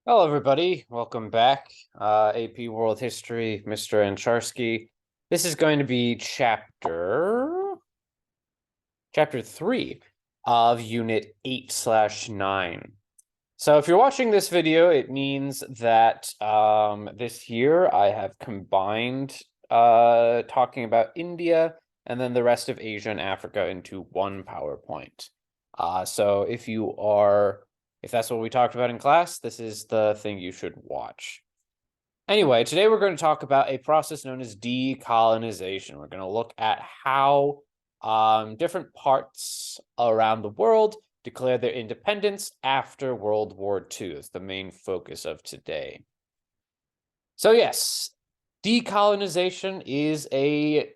Hello, everybody. Welcome back. AP World History, Mr. Ancharsky. This is going to be chapter 3 of Unit 8/9. So if you're watching this video, it means that this year I have combined talking about India and then the rest of Asia and Africa into one PowerPoint. So if that's what we talked about in class, this is the thing you should watch. Anyway, today we're going to talk about a process known as decolonization. We're going to look at how different parts around the world declared their independence after World War II. Is the main focus of today. So yes, decolonization is a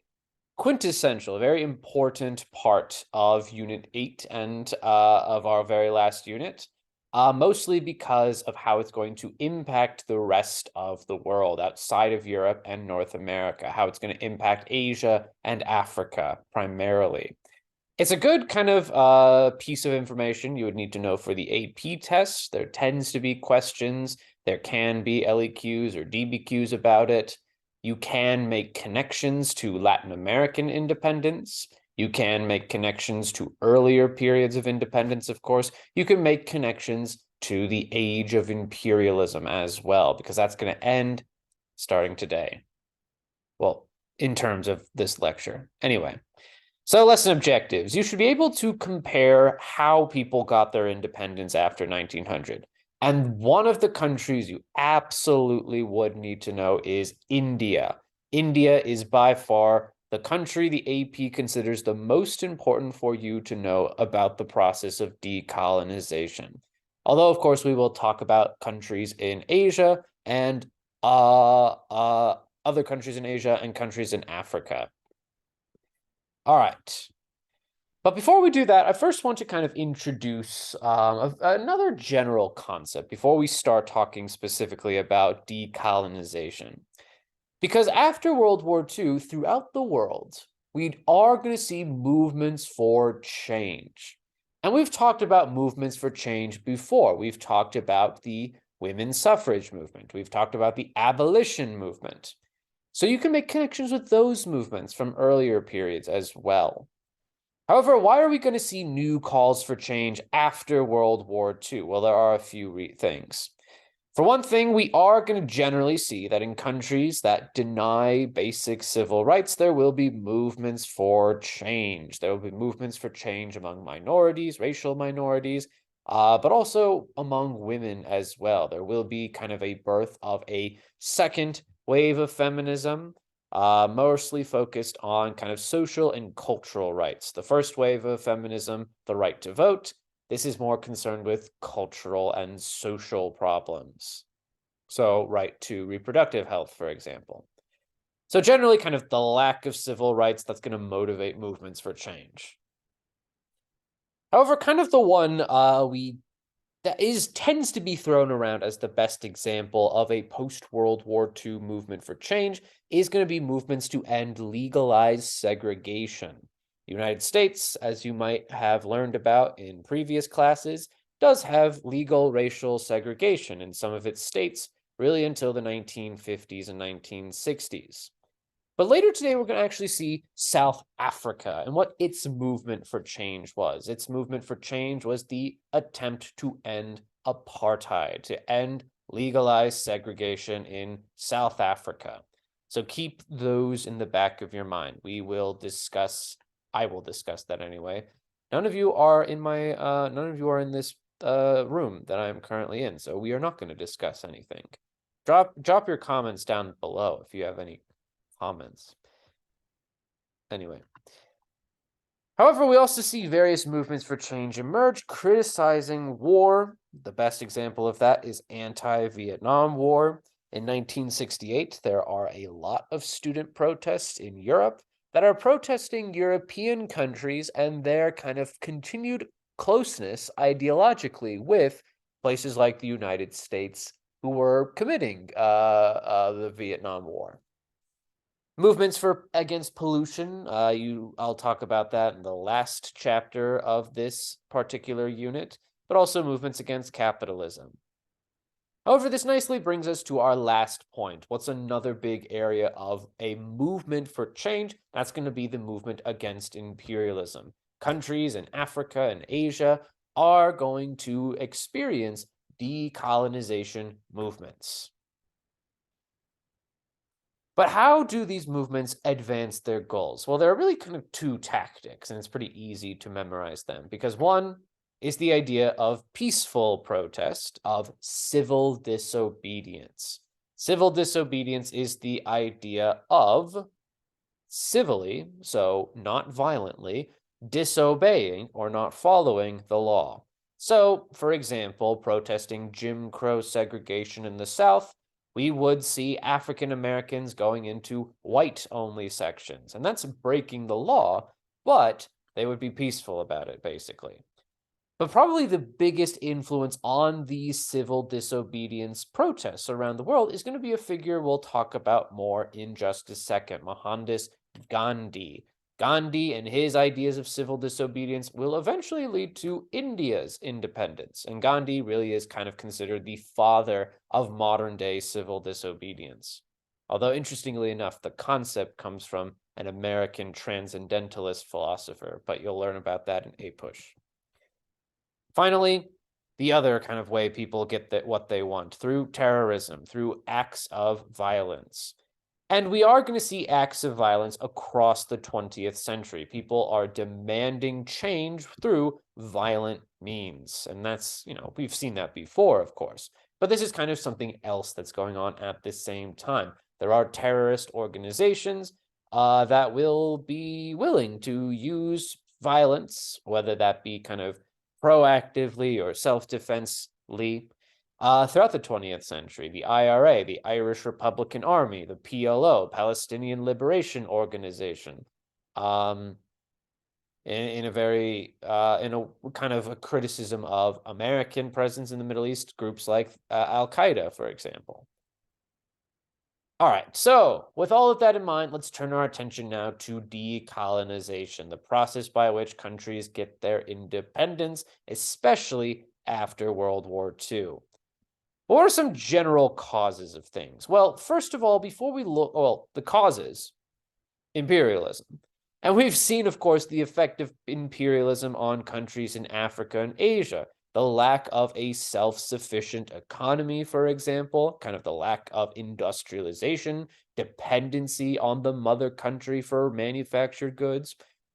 quintessential, very important part of Unit 8 and of our very last unit, mostly because of how it's going to impact the rest of the world outside of Europe and North America, how it's going to impact Asia and Africa primarily. It's a good kind of piece of information you would need to know for the AP test. There tends to be questions. There can be LEQs or DBQs about it. You can make connections to Latin American independence. You can make connections to earlier periods of independence, of course. You can make connections to the age of imperialism as well, because that's going to end starting today. Well, in terms of this lecture. Anyway. So lesson objectives. You should be able to compare how people got their independence after 1900. And one of the countries you absolutely would need to know is India. India is by far the country the AP considers the most important for you to know about the process of decolonization. Although, of course, we will talk about countries in Asia and other countries in Asia and countries in Africa. All right. But before we do that, I first want to kind of introduce another general concept before we start talking specifically about decolonization. Because after World War II, throughout the world, we are going to see movements for change. And we've talked about movements for change before. We've talked about the women's suffrage movement. We've talked about the abolition movement. So you can make connections with those movements from earlier periods as well. However, why are we going to see new calls for change after World War II? Well, there are a few things. For one thing, we are going to generally see that in countries that deny basic civil rights, there will be movements for change. There will be movements for change among minorities, racial minorities, but also among women as well. There will be kind of a birth of a second wave of feminism, mostly focused on kind of social and cultural rights. The first wave of feminism, the right to vote, this is more concerned with cultural and social problems. So, right to reproductive health, for example. So generally kind of the lack of civil rights that's going to motivate movements for change. However, kind of the one tends to be thrown around as the best example of a post-World War II movement for change is going to be movements to end legalized segregation. The United States, as you might have learned about in previous classes, does have legal racial segregation in some of its states, really until the 1950s and 1960s. But later today, we're going to actually see South Africa and what its movement for change was. Its movement for change was the attempt to end apartheid, to end legalized segregation in South Africa. So keep those in the back of your mind. I will discuss that anyway. None of you are in this room that I'm currently in, so we are not going to discuss anything. Drop your comments down below if you have any comments. Anyway. However, we also see various movements for change emerge, criticizing war. The best example of that is anti-Vietnam War. In 1968, there are a lot of student protests in Europe that are protesting European countries and their kind of continued closeness ideologically with places like the United States who were committing the Vietnam War. Movements against pollution, I'll talk about that in the last chapter of this particular unit, but also movements against capitalism. However, this nicely brings us to our last point. What's another big area of a movement for change? That's going to be the movement against imperialism. Countries in Africa and Asia are going to experience decolonization movements. But how do these movements advance their goals? Well, there are really kind of two tactics, and it's pretty easy to memorize them because one is the idea of peaceful protest, of civil disobedience. Civil disobedience is the idea of civilly, so not violently, disobeying or not following the law. So, for example, protesting Jim Crow segregation in the South, we would see African Americans going into white only sections. And that's breaking the law, but they would be peaceful about it, basically. But probably the biggest influence on these civil disobedience protests around the world is going to be a figure we'll talk about more in just a second, Mohandas Gandhi. Gandhi and his ideas of civil disobedience will eventually lead to India's independence. And Gandhi really is kind of considered the father of modern day civil disobedience. Although, interestingly enough, the concept comes from an American transcendentalist philosopher, but you'll learn about that in APUSH. Finally, the other kind of way people get what they want, through terrorism, through acts of violence. And we are going to see acts of violence across the 20th century. People are demanding change through violent means. And that's, we've seen that before, of course. But this is kind of something else that's going on at the same time. There are terrorist organizations that will be willing to use violence, whether that be kind of proactively or self-defensely, throughout the 20th century. The IRA, the Irish Republican Army, the PLO, Palestinian Liberation Organization, in a kind of a criticism of American presence in the Middle East, groups like Al-Qaeda, for example. All right, so with all of that in mind, let's turn our attention now to decolonization, the process by which countries get their independence, especially after World War II. What are some general causes of things? Well, first of all, before we look, the causes, imperialism. And we've seen, of course, the effect of imperialism on countries in Africa and Asia. The lack of a self-sufficient economy, for example, kind of the lack of industrialization, dependency on the mother country for manufactured goods,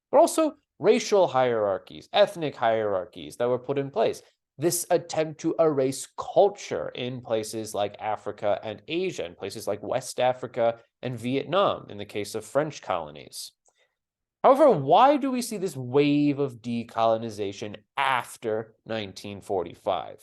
but also racial hierarchies, ethnic hierarchies that were put in place. This attempt to erase culture in places like Africa and Asia, in places like West Africa and Vietnam, in the case of French colonies. However, why do we see this wave of decolonization after 1945?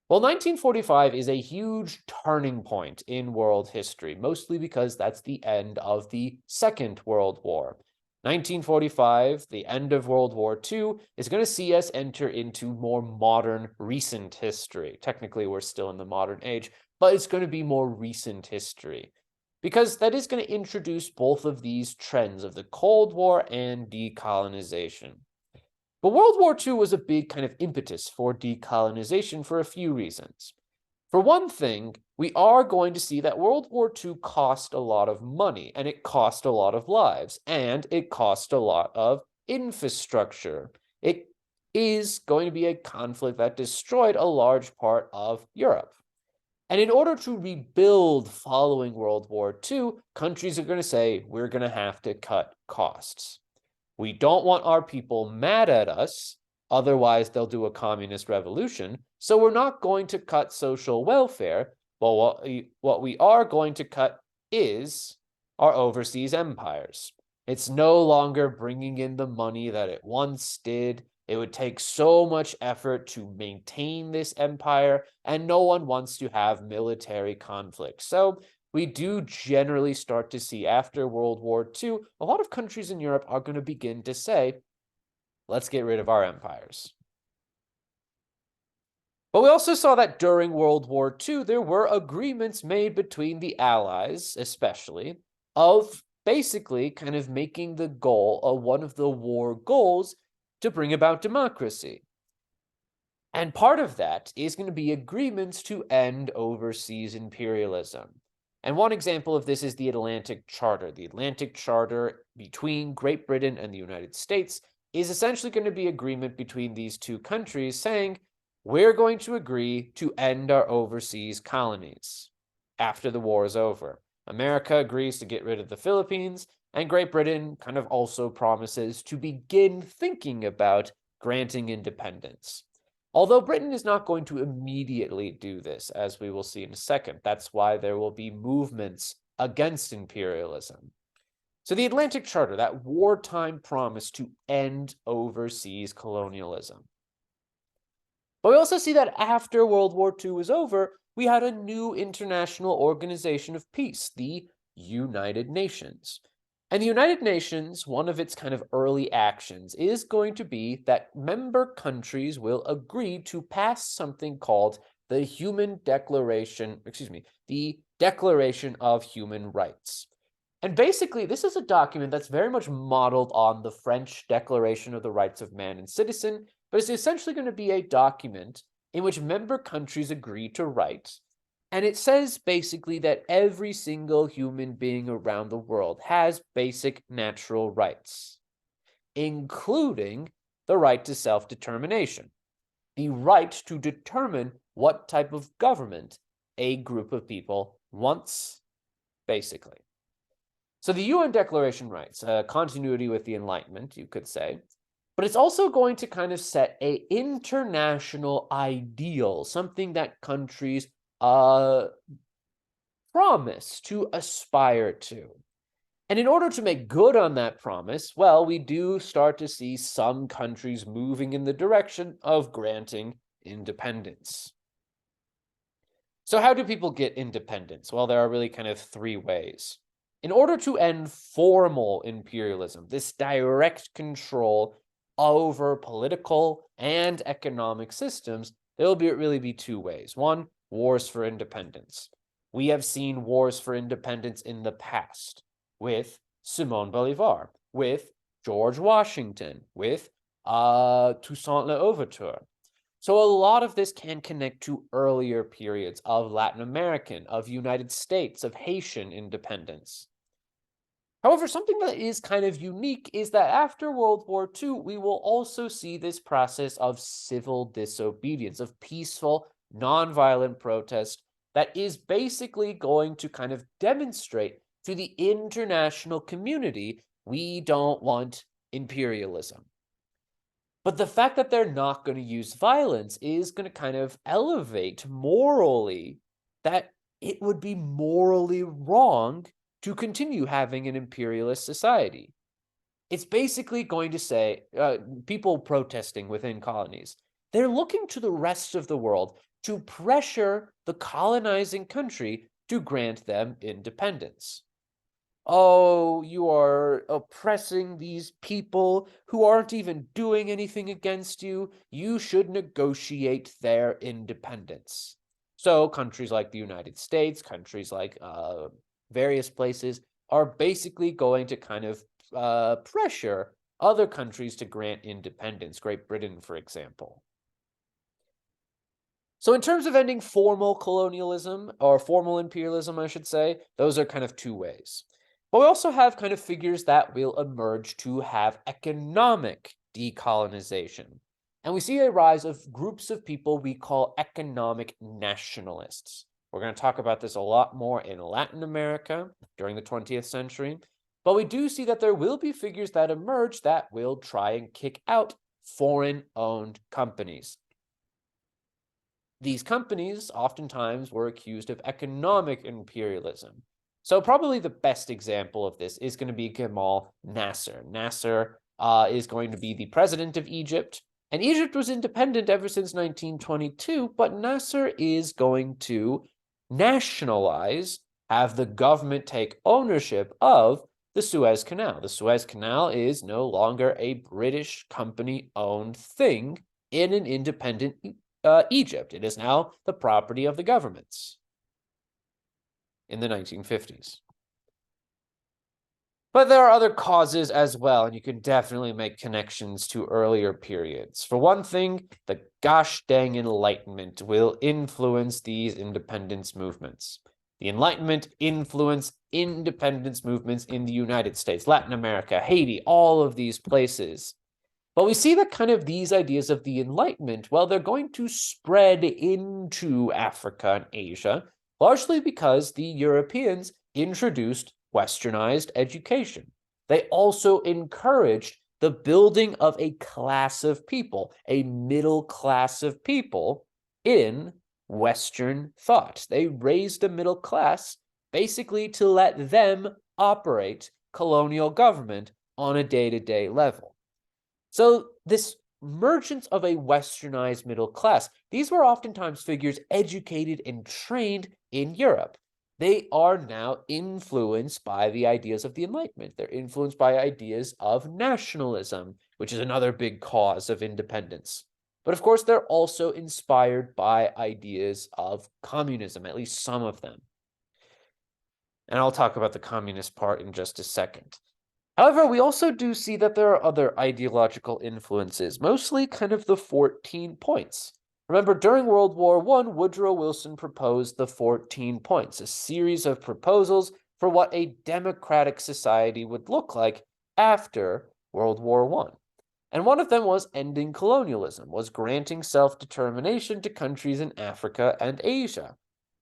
Well, 1945 is a huge turning point in world history, mostly because that's the end of the Second World War. 1945, the end of World War II, is going to see us enter into more modern, recent history. Technically, we're still in the modern age, but it's going to be more recent history, because that is going to introduce both of these trends of the Cold War and decolonization. But World War II was a big kind of impetus for decolonization for a few reasons. For one thing, we are going to see that World War II cost a lot of money, and it cost a lot of lives, and it cost a lot of infrastructure. It is going to be a conflict that destroyed a large part of Europe. And in order to rebuild following World War II, countries are going to say, we're going to have to cut costs. We don't want our people mad at us, otherwise they'll do a communist revolution, so we're not going to cut social welfare, but what we are going to cut is our overseas empires. It's no longer bringing in the money that it once did. It would take so much effort to maintain this empire, and no one wants to have military conflict. So we do generally start to see after World War II, a lot of countries in Europe are going to begin to say, let's get rid of our empires. But we also saw that during World War II, there were agreements made between the Allies, especially, of basically kind of making the goal of one of the war goals to bring about democracy. And part of that is going to be agreements to end overseas imperialism. And one example of this is the Atlantic Charter. The Atlantic Charter between Great Britain and the United States is essentially going to be agreement between these two countries saying, we're going to agree to end our overseas colonies after the war is over. America agrees to get rid of the Philippines, and Great Britain kind of also promises to begin thinking about granting independence. Although Britain is not going to immediately do this, as we will see in a second. That's why there will be movements against imperialism. So the Atlantic Charter, that wartime promise to end overseas colonialism. But we also see that after World War II was over, we had a new international organization of peace, the United Nations. And the United Nations, one of its kind of early actions is going to be that member countries will agree to pass something called the the Declaration of Human Rights. And basically, this is a document that's very much modeled on the French Declaration of the Rights of Man and Citizen, but it's essentially going to be a document in which member countries agree to write. And it says basically that every single human being around the world has basic natural rights, including the right to self-determination, the right to determine what type of government a group of people wants, basically. So the UN Declaration writes, continuity with the Enlightenment, you could say, but it's also going to kind of set an international ideal, something that countries promise to aspire to. And in order to make good on that promise, well, we do start to see some countries moving in the direction of granting independence. So how do people get independence? Well, there are really kind of three ways. In order to end formal imperialism, this direct control over political and economic systems, there will really be two ways. One, wars for independence. We have seen wars for independence in the past with Simón Bolívar, with George Washington, with Toussaint Louverture. So a lot of this can connect to earlier periods of Latin American, of United States, of Haitian independence. However, something that is kind of unique is that after World War II, we will also see this process of civil disobedience, of peaceful, nonviolent protest that is basically going to kind of demonstrate to the international community we don't want imperialism. But the fact that they're not going to use violence is going to kind of elevate morally that it would be morally wrong to continue having an imperialist society. It's basically going to say, people protesting within colonies, they're looking to the rest of the world to pressure the colonizing country to grant them independence. Oh, you are oppressing these people who aren't even doing anything against you. You should negotiate their independence. So countries like the United States, countries like various places are basically going to kind of pressure other countries to grant independence, Great Britain, for example. So in terms of ending formal colonialism, or formal imperialism, I should say, those are kind of two ways. But we also have kind of figures that will emerge to have economic decolonization. And we see a rise of groups of people we call economic nationalists. We're going to talk about this a lot more in Latin America during the 20th century. But we do see that there will be figures that emerge that will try and kick out foreign-owned companies. These companies oftentimes were accused of economic imperialism. So probably the best example of this is going to be Gamal Nasser. Nasser is going to be the president of Egypt. And Egypt was independent ever since 1922, but Nasser is going to nationalize, have the government take ownership of the Suez Canal. The Suez Canal is no longer a British company-owned thing in an independent Egypt. It is now the property of the governments in the 1950s. But there are other causes as well, and you can definitely make connections to earlier periods. For one thing, the gosh dang Enlightenment will influence these independence movements. The Enlightenment influenced independence movements in the United States, Latin America, Haiti, all of these places. But we see that kind of these ideas of the Enlightenment, well, they're going to spread into Africa and Asia, largely because the Europeans introduced westernized education. They also encouraged the building of a class of people, a middle class of people in Western thought. They raised a middle class basically to let them operate colonial government on a day-to-day level. So this emergence of a westernized middle class, these were oftentimes figures educated and trained in Europe. They are now influenced by the ideas of the Enlightenment. They're influenced by ideas of nationalism, which is another big cause of independence. But of course, they're also inspired by ideas of communism, at least some of them. And I'll talk about the communist part in just a second. However, we also do see that there are other ideological influences, mostly kind of the 14 points. Remember, during World War I, Woodrow Wilson proposed the 14 points, a series of proposals for what a democratic society would look like after World War I. And one of them was ending colonialism, was granting self-determination to countries in Africa and Asia.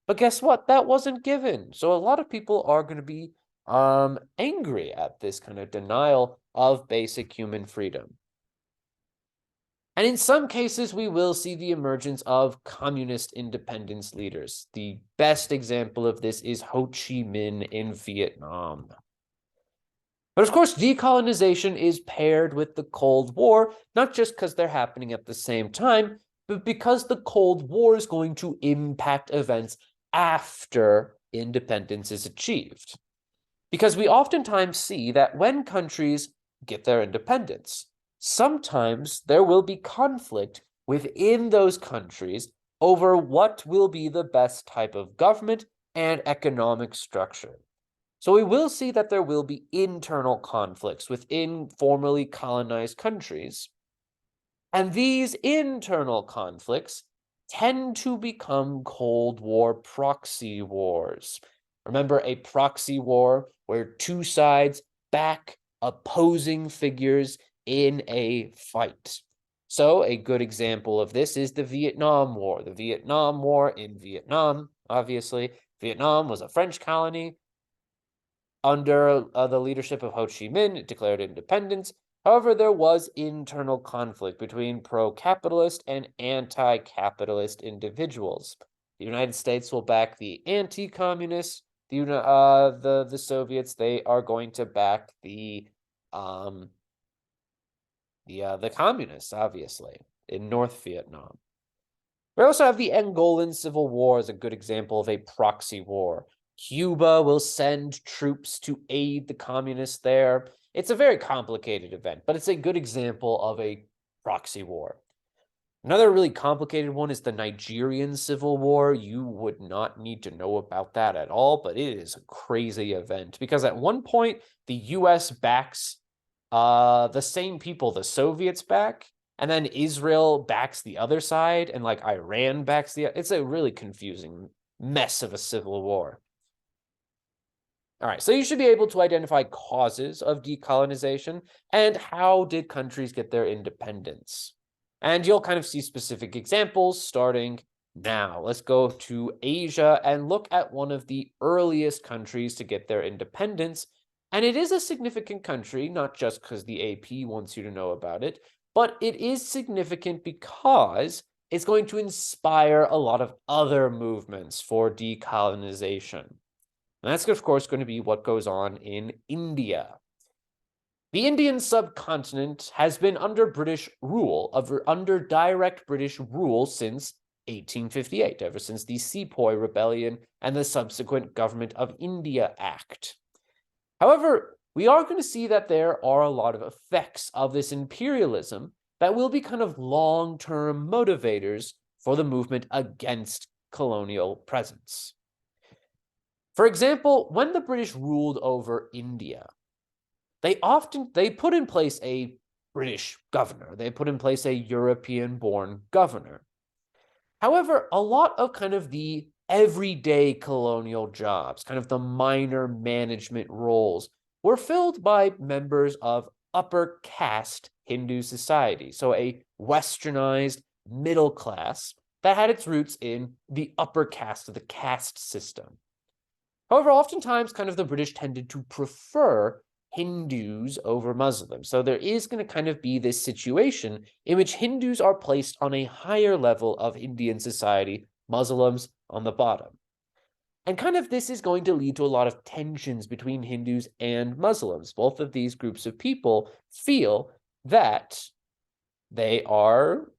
But guess what? That wasn't given. So a lot of people are going to be angry at this kind of denial of basic human freedom. And in some cases, we will see the emergence of communist independence leaders. The best example of this is Ho Chi Minh in Vietnam. But of course, decolonization is paired with the Cold War, not just because they're happening at the same time, but because the Cold War is going to impact events after independence is achieved. Because we oftentimes see that when countries get their independence, sometimes there will be conflict within those countries over what will be the best type of government and economic structure. So we will see that there will be internal conflicts within formerly colonized countries. And these internal conflicts tend to become Cold War proxy wars. Remember, a proxy war where two sides back opposing figures in a fight. So a good example of this is the Vietnam War. The Vietnam War in Vietnam, obviously. Vietnam was a French colony. Under the leadership of Ho Chi Minh, it declared independence. However, there was internal conflict between pro-capitalist and anti-capitalist individuals. The United States will back the anti-communists. The Soviets, they are going to back the communists, obviously, in North Vietnam. We also have the Angolan Civil War as a good example of a proxy war. Cuba will send troops to aid the communists there. It's a very complicated event, but it's a good example of a proxy war. Another really complicated one is the Nigerian Civil War. You would not need to know about that at all, but it is a crazy event because at one point, the US backs the same people the Soviets back, and then Israel backs the other side, and like Iran backs the other. It's a really confusing mess of a civil war. All right, so you should be able to identify causes of decolonization and how did countries get their independence. And you'll kind of see specific examples starting now. Let's go to Asia and look at one of the earliest countries to get their independence. And it is a significant country, not just because the AP wants you to know about it, but it is significant because it's going to inspire a lot of other movements for decolonization. And that's, of course, going to be what goes on in India. The Indian subcontinent has been under British rule, under direct British rule since 1858, ever since the Sepoy Rebellion and the subsequent Government of India Act. However, we are going to see that there are a lot of effects of this imperialism that will be kind of long-term motivators for the movement against colonial presence. For example, when the British ruled over India, they put in place a British governor. They put in place a European-born governor. However, a lot of kind of the everyday colonial jobs, kind of the minor management roles, were filled by members of upper caste Hindu society. So a westernized middle class that had its roots in the upper caste of the caste system. However, oftentimes kind of the British tended to prefer Hindus over Muslims. So there is going to kind of be this situation in which Hindus are placed on a higher level of Indian society, Muslims on the bottom. And kind of this is going to lead to a lot of tensions between Hindus and Muslims. Both of these groups of people feel that they are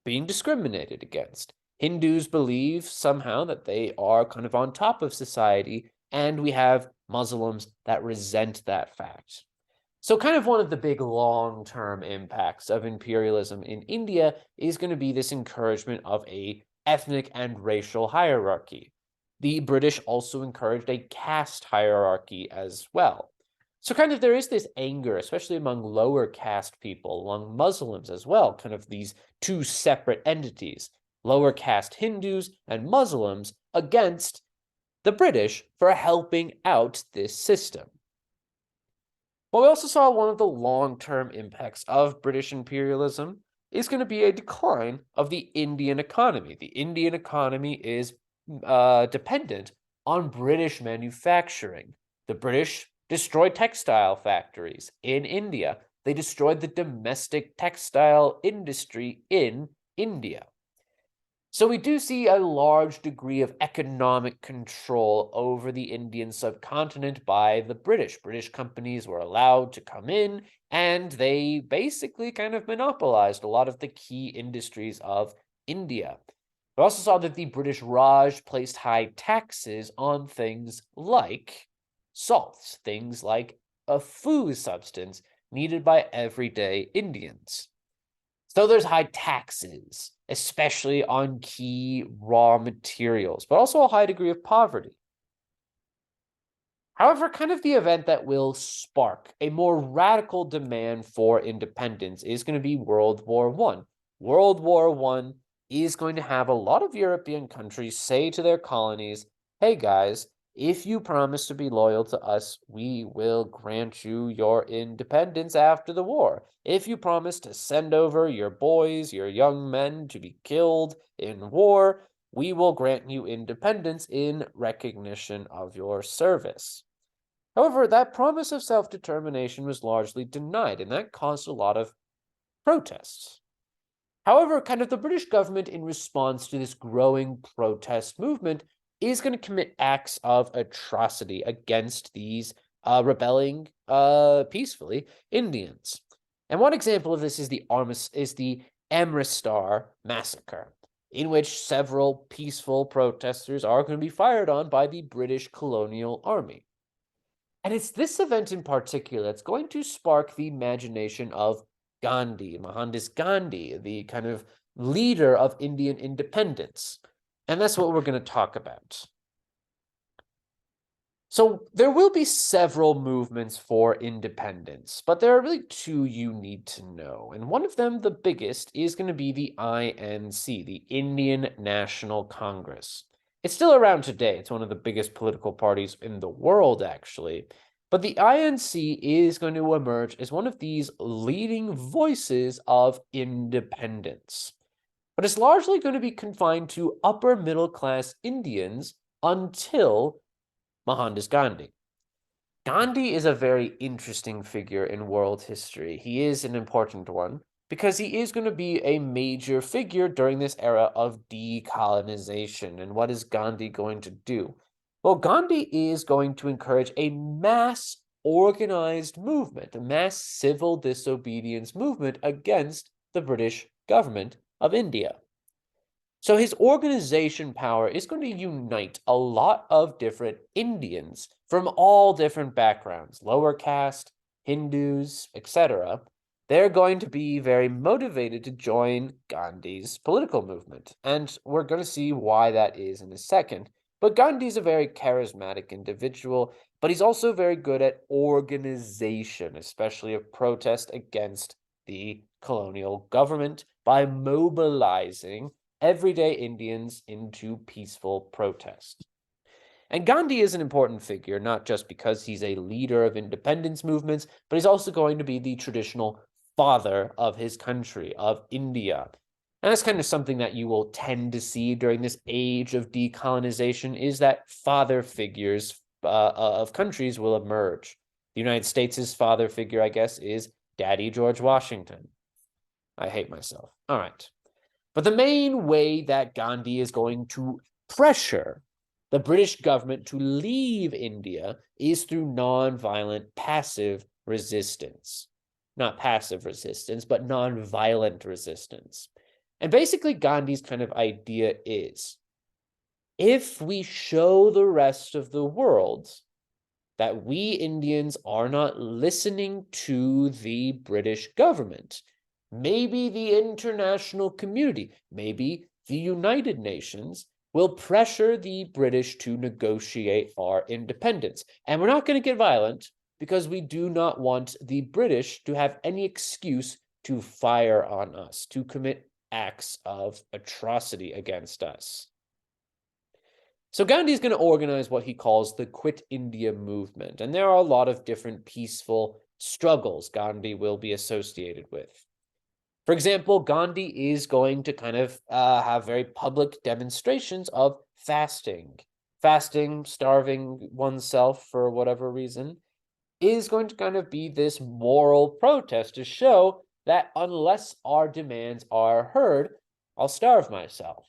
being discriminated against. Hindus believe somehow that they are kind of on top of society, and we have Muslims that resent that fact. So kind of one of the big long-term impacts of imperialism in India is going to be this encouragement of a ethnic and racial hierarchy. The British also encouraged a caste hierarchy as well. So kind of there is this anger, especially among lower caste people, among Muslims as well, kind of these two separate entities, lower caste Hindus and Muslims against the British for helping out this system. But we also saw one of the long-term impacts of British imperialism is going to be a decline of the Indian economy. The Indian economy is dependent on British manufacturing. The British destroyed textile factories in India. They destroyed the domestic textile industry in India. So we do see a large degree of economic control over the Indian subcontinent by the British. British companies were allowed to come in, and they basically kind of monopolized a lot of the key industries of India. We also saw that the British Raj placed high taxes on things like salts, things like a food substance needed by everyday Indians. So there's high taxes, especially on key raw materials, but also a high degree of poverty. However, kind of the event that will spark a more radical demand for independence is going to be World War I. World War I is going to have a lot of European countries say to their colonies, hey guys, if you promise to be loyal to us, we will grant you your independence after the war. If you promise to send over your boys, your young men to be killed in war, we will grant you independence in recognition of your service. However, that promise of self-determination was largely denied, and that caused a lot of protests. However, kind of the British government, in response to this growing protest movement, is going to commit acts of atrocity against these rebelling peacefully Indians. And one example of this is the Amritsar massacre, in which several peaceful protesters are going to be fired on by the British colonial army. And it's this event in particular that's going to spark the imagination of Gandhi, Mohandas Gandhi, the kind of leader of Indian independence. And that's what we're going to talk about. So there will be several movements for independence, but there are really two you need to know. And one of them, the biggest, is going to be the INC, the Indian National Congress. It's still around today. It's one of the biggest political parties in the world, actually. But the INC is going to emerge as one of these leading voices of independence. But it's largely going to be confined to upper middle class Indians until Mohandas Gandhi. Gandhi is a very interesting figure in world history. He is an important one because he is going to be a major figure during this era of decolonization. And what is Gandhi going to do? Well, Gandhi is going to encourage a mass organized movement, a mass civil disobedience movement against the British government of India. So his organization power is going to unite a lot of different Indians from all different backgrounds, lower caste, Hindus, etc. They're going to be very motivated to join Gandhi's political movement. And we're going to see why that is in a second. But Gandhi's a very charismatic individual, but he's also very good at organization, especially of protest against the colonial government by mobilizing everyday Indians into peaceful protest. And Gandhi is an important figure, not just because he's a leader of independence movements, but he's also going to be the traditional father of his country, of India. And that's kind of something that you will tend to see during this age of decolonization, is that father figures of countries will emerge. The United States' father figure, I guess, is Daddy George Washington. I hate myself. All right. But the main way that Gandhi is going to pressure the British government to leave India is through nonviolent passive resistance. Not passive resistance, but nonviolent resistance. And basically, Gandhi's kind of idea is, if we show the rest of the world that we Indians are not listening to the British government, maybe the international community, maybe the United Nations will pressure the British to negotiate our independence. And we're not going to get violent because we do not want the British to have any excuse to fire on us, to commit acts of atrocity against us. So Gandhi is going to organize what he calls the Quit India movement. And there are a lot of different peaceful struggles Gandhi will be associated with. For example, Gandhi is going to kind of have very public demonstrations of fasting. Fasting, starving oneself for whatever reason, is going to kind of be this moral protest to show that unless our demands are heard, I'll starve myself.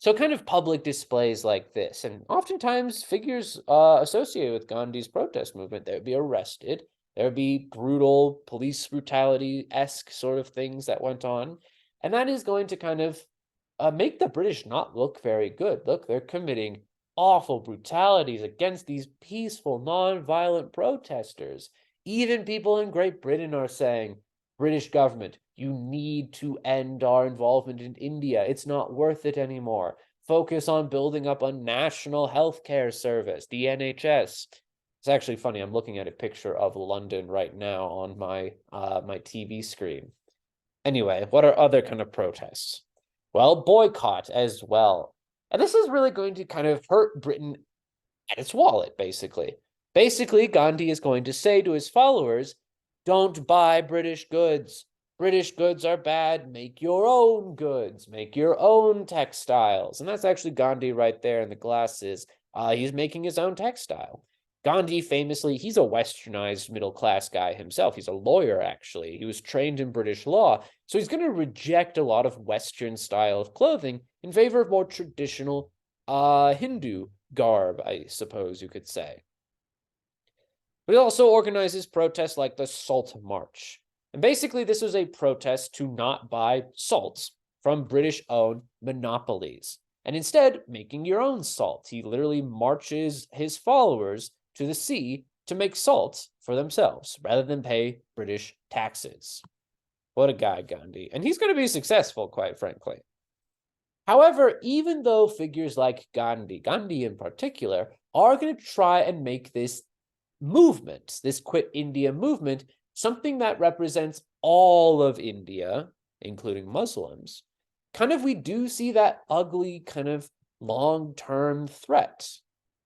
So kind of public displays like this, and oftentimes figures associated with Gandhi's protest movement, they would be arrested. There would be brutal police brutality-esque sort of things that went on. And that is going to kind of make the British not look very good. Look, they're committing awful brutalities against these peaceful, non-violent protesters. Even people in Great Britain are saying, British government, you need to end our involvement in India. It's not worth it anymore. Focus on building up a national healthcare service, the NHS. It's actually funny. I'm looking at a picture of London right now on my my TV screen. Anyway, what are other kind of protests? Well, boycott as well. And this is really going to kind of hurt Britain at its wallet, basically. Basically, Gandhi is going to say to his followers, don't buy British goods. British goods are bad. Make your own goods. Make your own textiles. And that's actually Gandhi right there in the glasses. He's making his own textile. Gandhi famously, he's a westernized middle-class guy himself. He's a lawyer, actually. He was trained in British law. So he's going to reject a lot of Western style of clothing in favor of more traditional Hindu garb, I suppose you could say. But he also organizes protests like the Salt March. And basically, this was a protest to not buy salt from British-owned monopolies, and instead making your own salt. He literally marches his followers to the sea to make salt for themselves, rather than pay British taxes. What a guy, Gandhi. And he's going to be successful, quite frankly. However, even though figures like Gandhi in particular, are going to try and make this movement, this Quit India movement, something that represents all of India, including Muslims, kind of we do see that ugly kind of long-term threat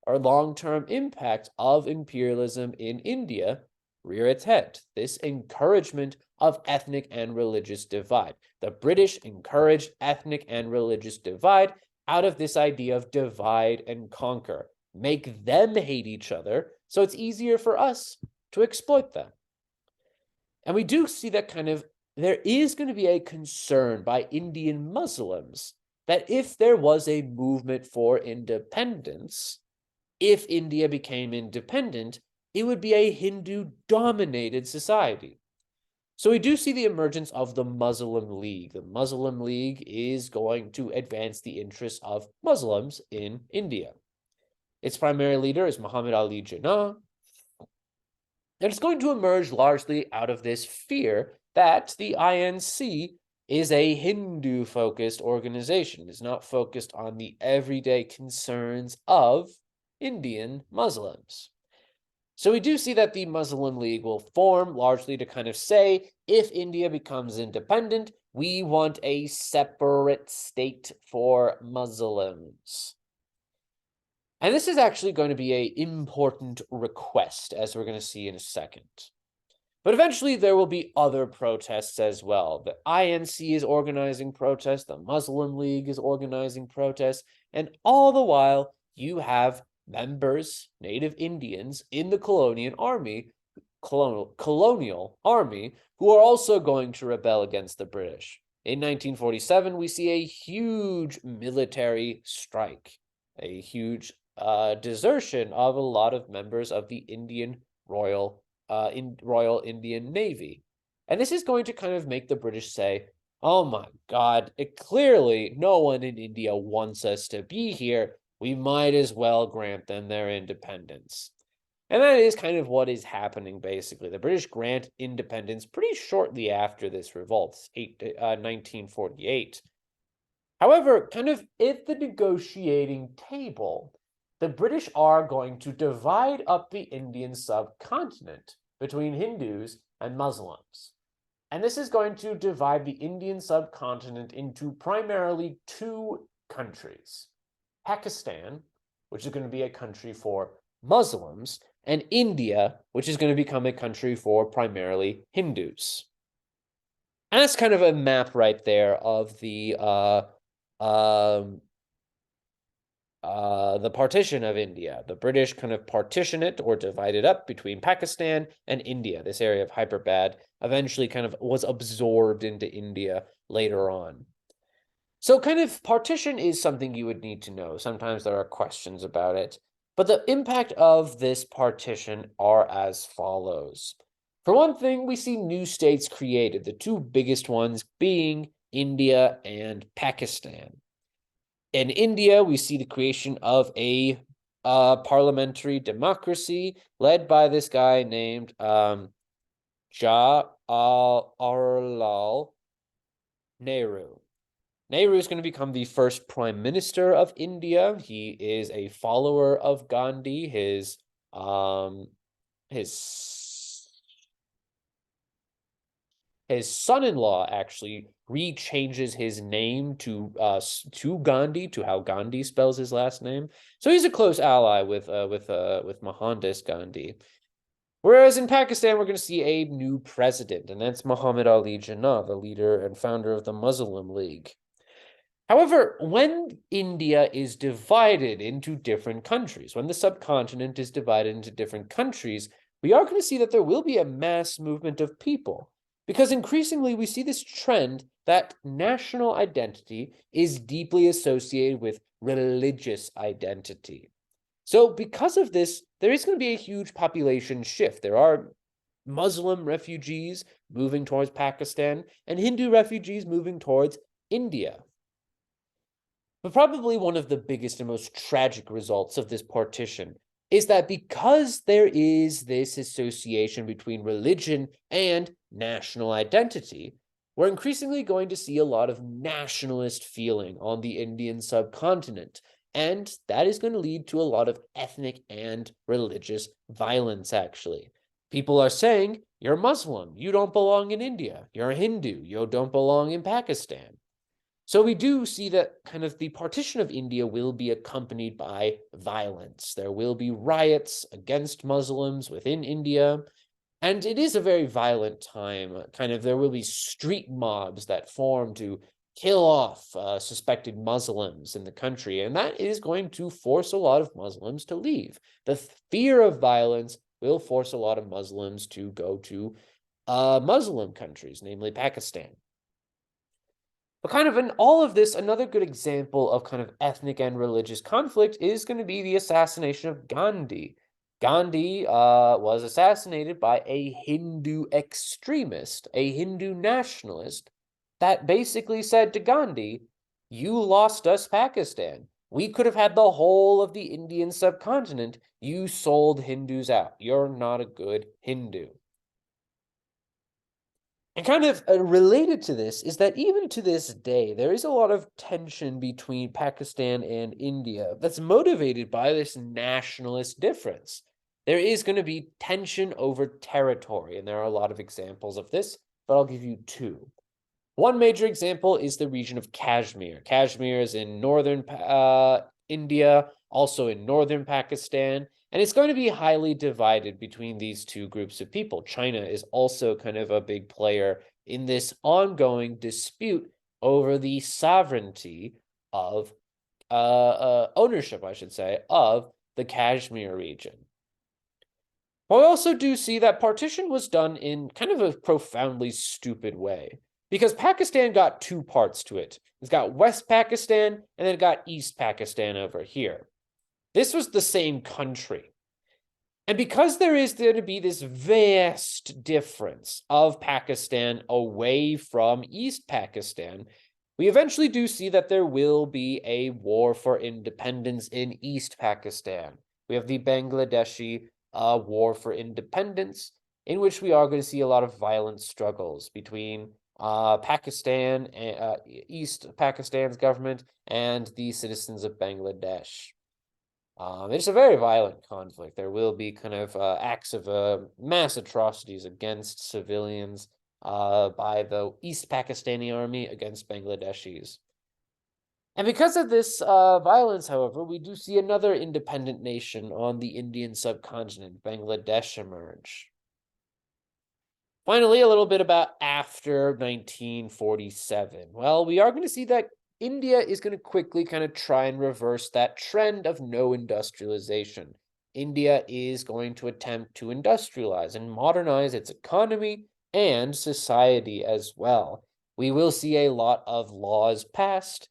or long-term impact of imperialism in India rear its head. This encouragement of ethnic and religious divide. The British encouraged ethnic and religious divide out of this idea of divide and conquer. Make them hate each other so it's easier for us to exploit them. And we do see that kind of, there is going to be a concern by Indian Muslims that if there was a movement for independence, if India became independent, it would be a Hindu-dominated society. So we do see the emergence of the Muslim League. The Muslim League is going to advance the interests of Muslims in India. Its primary leader is Muhammad Ali Jinnah. And it's going to emerge largely out of this fear that the INC is a Hindu-focused organization. It's not focused on the everyday concerns of Indian Muslims. So we do see that the Muslim League will form largely to kind of say, if India becomes independent, we want a separate state for Muslims. And this is actually going to be an important request, as we're going to see in a second. But eventually there will be other protests as well. The INC is organizing protests, the Muslim League is organizing protests, and all the while you have members, native Indians, in the colonial army, who are also going to rebel against the British. In 1947, we see a huge military strike, a huge desertion of a lot of members of the Royal Indian Navy. And this is going to kind of make the British say, oh my God, clearly no one in India wants us to be here. We might as well grant them their independence. And that is kind of what is happening, basically. The British grant independence pretty shortly after this revolt, 1948. However, kind of at the negotiating table, the British are going to divide up the Indian subcontinent between Hindus and Muslims. And this is going to divide the Indian subcontinent into primarily two countries. Pakistan, which is going to be a country for Muslims, and India, which is going to become a country for primarily Hindus. And that's kind of a map right there of the partition of India. The British kind of partition it or divide it up between Pakistan and India. This area of Hyderabad eventually kind of was absorbed into India later on. So kind of partition is something you would need to know. Sometimes there are questions about it. But the impact of this partition are as follows. For one thing, we see new states created, the two biggest ones being India and Pakistan. In India, we see the creation of a parliamentary democracy led by this guy named Jawaharlal Nehru. Nehru is going to become the first prime minister of India. He is a follower of Gandhi. His son-in-law actually rechanges his name to Gandhi, to how Gandhi spells his last name. So he's a close ally with Mohandas Gandhi. Whereas in Pakistan, we're going to see a new president, and that's Muhammad Ali Jinnah, the leader and founder of the Muslim League. However, when India is divided into different countries, when the subcontinent is divided into different countries, we are going to see that there will be a mass movement of people, because increasingly we see this trend that national identity is deeply associated with religious identity. So because of this, there is going to be a huge population shift. There are Muslim refugees moving towards Pakistan and Hindu refugees moving towards India. But probably one of the biggest and most tragic results of this partition is that because there is this association between religion and national identity, we're increasingly going to see a lot of nationalist feeling on the Indian subcontinent. And that is going to lead to a lot of ethnic and religious violence, actually. People are saying, you're Muslim, you don't belong in India. You're a Hindu, you don't belong in Pakistan. So we do see that kind of the partition of India will be accompanied by violence. There will be riots against Muslims within India, and it is a very violent time. Kind of there will be street mobs that form to kill off suspected Muslims in the country, and that is going to force a lot of Muslims to leave. The fear of violence will force a lot of Muslims to go to Muslim countries, namely Pakistan. But kind of in all of this, another good example of kind of ethnic and religious conflict is going to be the assassination of Gandhi. Gandhi was assassinated by a Hindu extremist, a Hindu nationalist, that basically said to Gandhi, you lost us Pakistan. We could have had the whole of the Indian subcontinent. You sold Hindus out. You're not a good Hindu. And kind of related to this is that even to this day, there is a lot of tension between Pakistan and India that's motivated by this nationalist difference. There is going to be tension over territory, and there are a lot of examples of this, but I'll give you two. One major example is the region of Kashmir. Kashmir is in northern India, also in northern Pakistan, and it's going to be highly divided between these two groups of people. China is also kind of a big player in this ongoing dispute over the sovereignty of ownership, I should say, of the Kashmir region. Well, I also do see that partition was done in kind of a profoundly stupid way, because Pakistan got two parts to it. It's got West Pakistan, and then it got East Pakistan over here. This was the same country. And because there is going to be this vast difference of Pakistan away from East Pakistan, we eventually do see that there will be a war for independence in East Pakistan. We have the Bangladeshi war for independence, in which we are going to see a lot of violent struggles between Pakistan, East Pakistan's government, and the citizens of Bangladesh. It's a very violent conflict. There will be kind of acts of mass atrocities against civilians by the East Pakistani army against Bangladeshis. And because of this violence, however, we do see another independent nation on the Indian subcontinent, Bangladesh, emerge. Finally, a little bit about after 1947. Well, we are going to see that India is going to quickly kind of try and reverse that trend of no industrialization. India is going to attempt to industrialize and modernize its economy and society as well. We will see a lot of laws passed,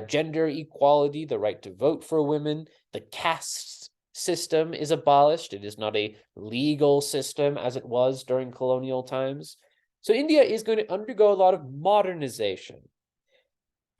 gender equality, the right to vote for women, the caste system is abolished. It is not a legal system as it was during colonial times. So India is going to undergo a lot of modernization.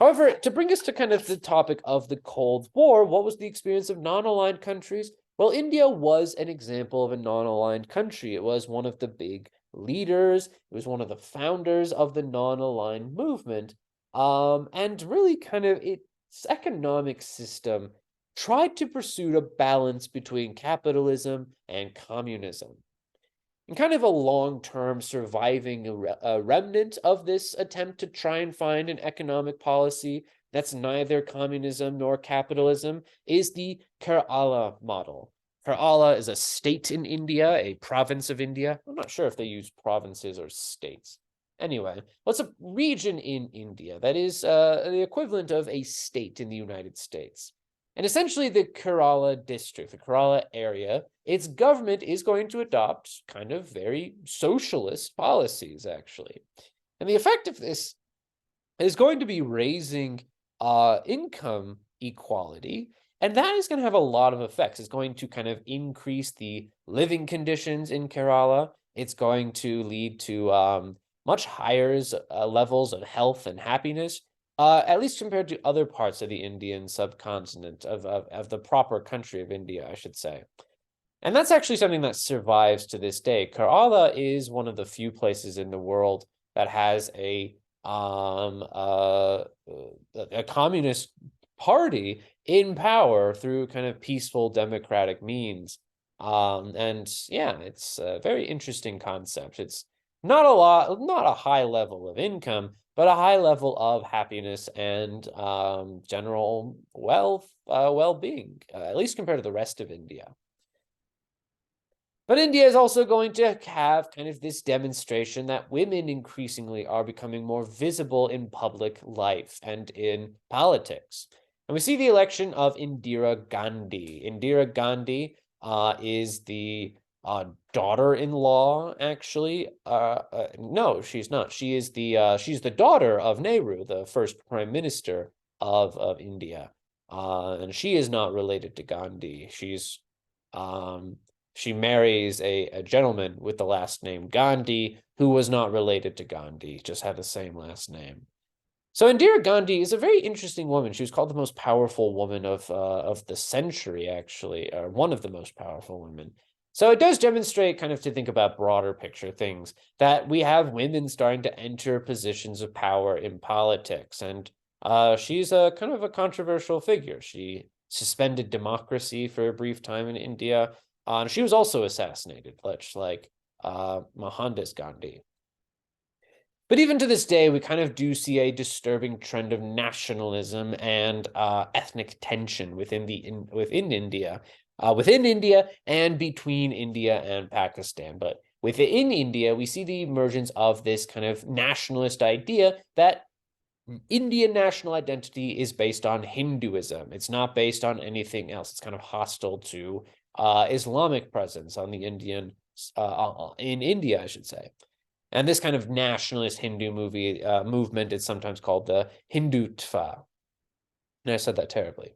However, to bring us to kind of the topic of the Cold War, what was the experience of non-aligned countries? Well, India was an example of a non-aligned country. It was one of the big leaders. It was one of the founders of the non-aligned movement. And really kind of its economic system tried to pursue a balance between capitalism and communism. And kind of a long-term surviving remnant of this attempt to try and find an economic policy that's neither communism nor capitalism is the Kerala model. Kerala is a state in India, a province of India. I'm not sure if they use provinces or states. Anyway, well, it's a region in India that is the equivalent of a state in the United States. And essentially the Kerala district, the Kerala area, its government is going to adopt kind of very socialist policies, actually. And the effect of this is going to be raising income equality, and that is going to have a lot of effects. It's going to kind of increase the living conditions in Kerala. It's going to lead to much higher levels of health and happiness, at least compared to other parts of the Indian subcontinent, of the proper country of India, I should say. And that's actually something that survives to this day. Kerala is one of the few places in the world that has a communist party in power through kind of peaceful democratic means. And yeah, it's a very interesting concept. It's not a high level of income, but a high level of happiness and general well-being, at least compared to the rest of India. But India is also going to have kind of this demonstration that women increasingly are becoming more visible in public life and in politics. And we see the election of Indira Gandhi. Indira Gandhi is the daughter-in-law, actually. No, she's not. She's the daughter of Nehru, the first prime minister of India. And she is not related to Gandhi. She marries a gentleman with the last name Gandhi, who was not related to Gandhi, just had the same last name. So Indira Gandhi is a very interesting woman. She was called the most powerful woman of the century, actually, or one of the most powerful women. So it does demonstrate, kind of to think about broader picture things, that we have women starting to enter positions of power in politics. And she's a kind of a controversial figure. She suspended democracy for a brief time in India. She was also assassinated, much like Mohandas Gandhi. But even to this day, we kind of do see a disturbing trend of nationalism and ethnic tension within within India and between India and Pakistan. But within India, we see the emergence of this kind of nationalist idea that Indian national identity is based on Hinduism. It's not based on anything else. It's kind of hostile to Islamic presence on the in India, I should say. And this kind of nationalist Hindu movement is sometimes called the Hindutva. And I said that terribly.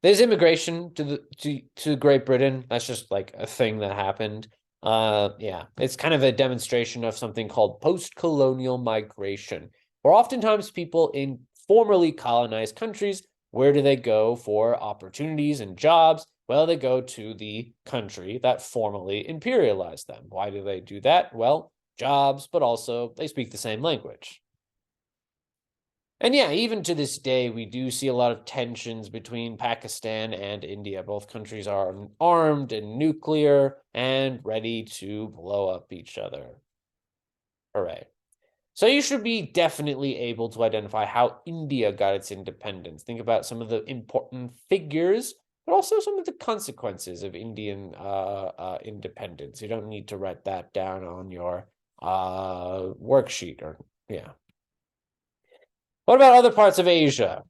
There's immigration to Great Britain. That's just like a thing that happened. Yeah, it's kind of a demonstration of something called post-colonial migration, where oftentimes people in formerly colonized countries, where do they go for opportunities and jobs? Well, they go to the country that formerly imperialized them. Why do they do that? Well, jobs, but also they speak the same language. And yeah, even to this day, we do see a lot of tensions between Pakistan and India. Both countries are armed and nuclear and ready to blow up each other. Hooray. So you should be definitely able to identify how India got its independence. Think about some of the important figures, but also some of the consequences of Indian independence. You don't need to write that down on your worksheet or, yeah. What about other parts of Asia?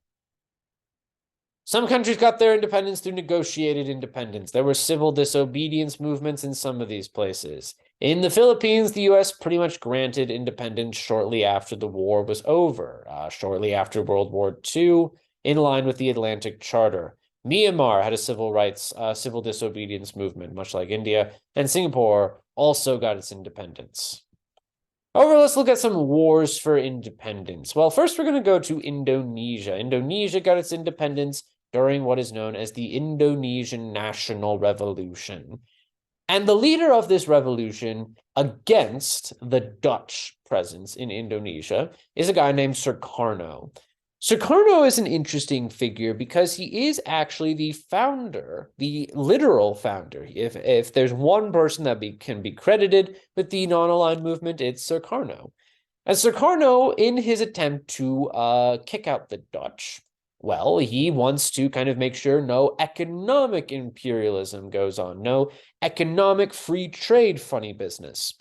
Some countries got their independence through negotiated independence. There were civil disobedience movements in some of these places. In the Philippines, the U.S. pretty much granted independence shortly after the war was over, shortly after World War II, in line with the Atlantic Charter. Myanmar had a civil disobedience movement, much like India, and Singapore also got its independence. However, let's look at some wars for independence. Well, first we're going to go to Indonesia. Indonesia got its independence during what is known as the Indonesian National Revolution. And the leader of this revolution against the Dutch presence in Indonesia is a guy named Sukarno. Sukarno is an interesting figure because he is actually the founder, the literal founder. If there's one person that can be credited with the non-aligned movement, it's Sukarno. And Sukarno, in his attempt to kick out the Dutch, well, he wants to kind of make sure no economic imperialism goes on, no economic free trade funny business.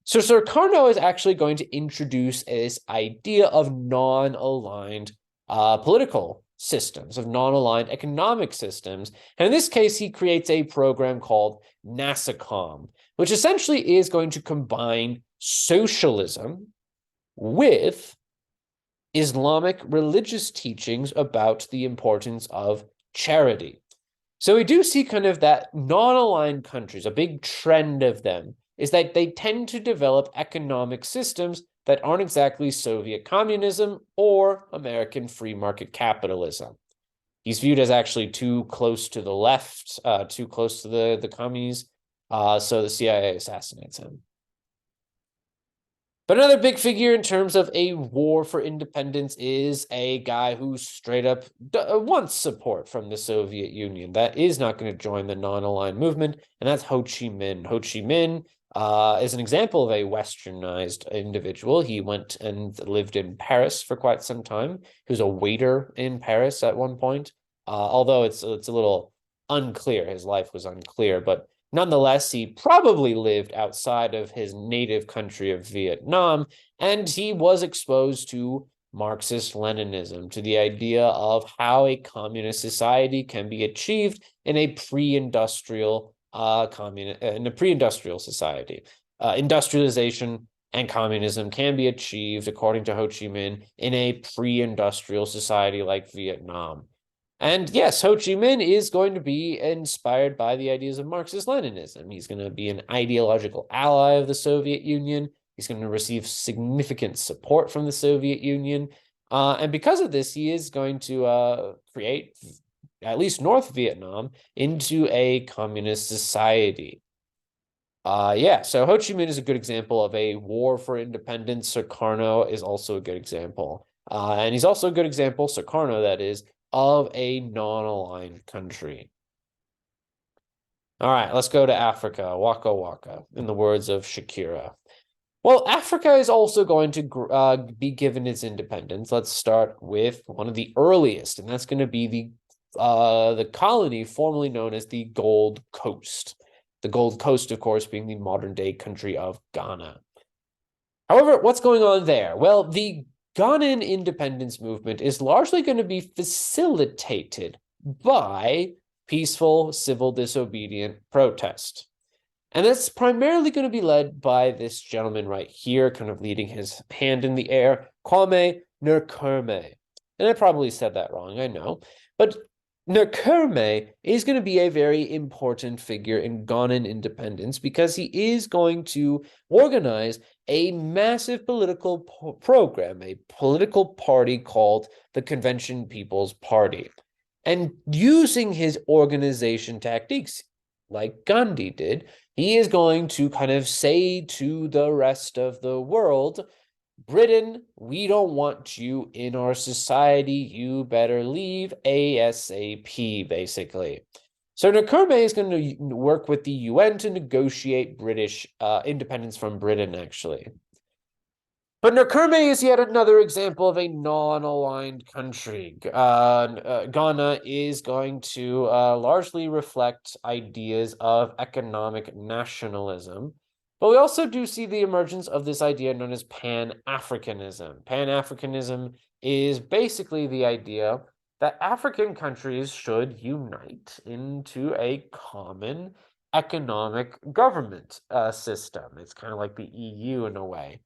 So Sukarno is actually going to introduce this idea of non-aligned political systems, of non-aligned economic systems. And in this case, he creates a program called NASACOM, which essentially is going to combine socialism with Islamic religious teachings about the importance of charity. So we do see kind of that non-aligned countries, a big trend of them, is that they tend to develop economic systems that aren't exactly Soviet communism or American free market capitalism. He's viewed as actually too close to the left, too close to the commies, so the CIA assassinates him. But another big figure in terms of a war for independence is a guy who straight up wants support from the Soviet Union. That is not going to join the non-aligned movement, and that's Ho Chi Minh. Ho Chi Minh is an example of a westernized individual. He went and lived in Paris for quite some time. He was a waiter in Paris at one point, although it's a little unclear. His life was unclear, but nonetheless, he probably lived outside of his native country of Vietnam, and he was exposed to Marxist-Leninism, to the idea of how a communist society can be achieved in a pre-industrial society. Industrialization and communism can be achieved, according to Ho Chi Minh, in a pre-industrial society like Vietnam. And yes, Ho Chi Minh is going to be inspired by the ideas of Marxist-Leninism. He's going to be an ideological ally of the Soviet Union. He's going to receive significant support from the Soviet Union. And because of this, he is going to create at least North Vietnam into a communist society. Yeah, so Ho Chi Minh is a good example of a war for independence. Sukarno is also a good example. And he's also a good example, Sukarno, that is, of a non-aligned country. All right, let's go to Africa. Waka Waka, in the words of Shakira. Well, Africa is also going to be given its independence. Let's start with one of the earliest, and that's going to be the colony formerly known as the Gold Coast. The Gold Coast, of course, being the modern-day country of Ghana. However, what's going on there? Well, the Ghanaian independence movement is largely going to be facilitated by peaceful civil disobedient protest. And that's primarily going to be led by this gentleman right here, kind of leading his hand in the air, Kwame Nkrumah. And I probably said that wrong, I know. But Nkrumah is going to be a very important figure in Ghanaian independence because he is going to organize a massive political program, a political party called the Convention People's Party. And using his organization tactics, like Gandhi did, he is going to kind of say to the rest of the world, Britain, we don't want you in our society. You better leave ASAP, basically. So Nkrumah is going to work with the UN to negotiate British independence from Britain, actually. But Nkrumah is yet another example of a non-aligned country. Ghana is going to largely reflect ideas of economic nationalism. But we also do see the emergence of this idea known as Pan-Africanism. Pan-Africanism is basically the idea that African countries should unite into a common economic government system. It's kind of like the EU in a way.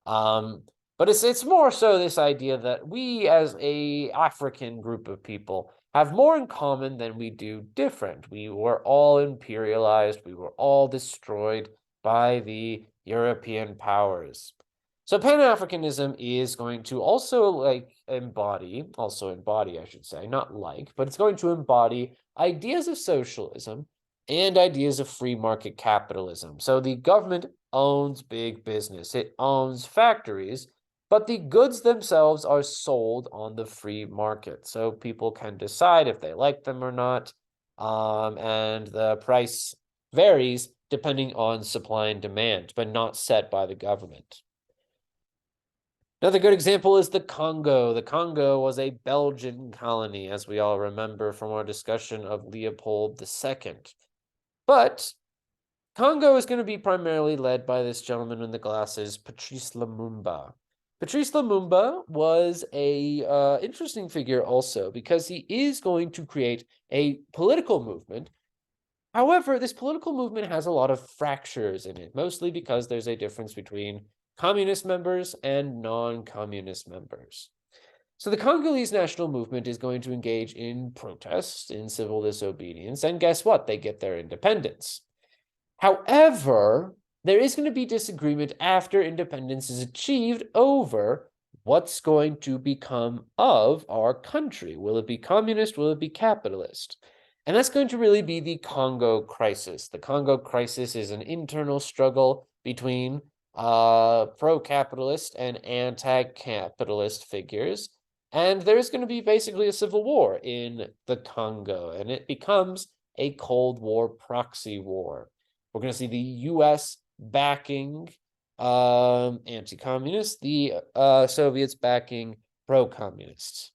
But it's more so this idea that we as a African group of people have more in common than we do different. We were all imperialized. We were all destroyed by the European powers. So Pan-Africanism is going to also embody, I should say, not like, but it's going to embody ideas of socialism and ideas of free market capitalism. So the government owns big business. It owns factories, but the goods themselves are sold on the free market. So people can decide if they like them or not. And the price varies depending on supply and demand, but not set by the government. Another good example is the Congo. The Congo was a Belgian colony, as we all remember from our discussion of Leopold II. But Congo is going to be primarily led by this gentleman in the glasses, Patrice Lumumba. Patrice Lumumba was a interesting figure also because he is going to create a political movement. However, this political movement has a lot of fractures in it, mostly because there's a difference between communist members and non-communist members. So the Congolese national movement is going to engage in protests, in civil disobedience, and guess what? They get their independence. However, there is going to be disagreement after independence is achieved over what's going to become of our country. Will it be communist? Will it be capitalist? And that's going to really be the Congo crisis. The Congo crisis is an internal struggle between pro-capitalist and anti-capitalist figures. And there's going to be basically a civil war in the Congo, and it becomes a Cold War proxy war. We're going to see the U.S. backing anti-communists, the Soviets backing pro-communists.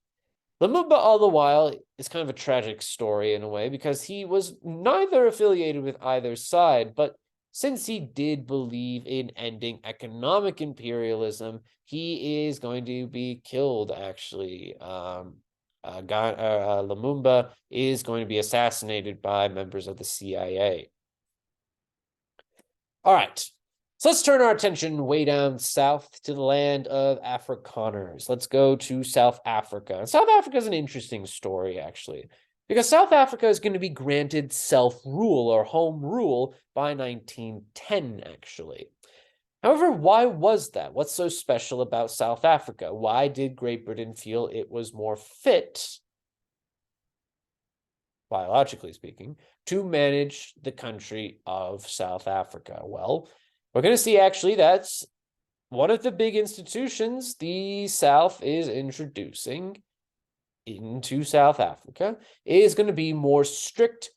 Lumumba, all the while, is kind of a tragic story in a way because he was neither affiliated with either side, but since he did believe in ending economic imperialism, he is going to be killed, actually. Lumumba is going to be assassinated by members of the CIA. All right, so let's turn our attention way down south to the land of Afrikaners. Let's go to South Africa. South Africa is an interesting story, actually, because South Africa is going to be granted self-rule or home rule by 1910, actually. However, why was that? What's so special about South Africa? Why did Great Britain feel it was more fit? biologically speaking, to manage the country of South Africa? Well, we're going to see actually that's one of the big institutions the South is introducing into South Africa is going to be more strict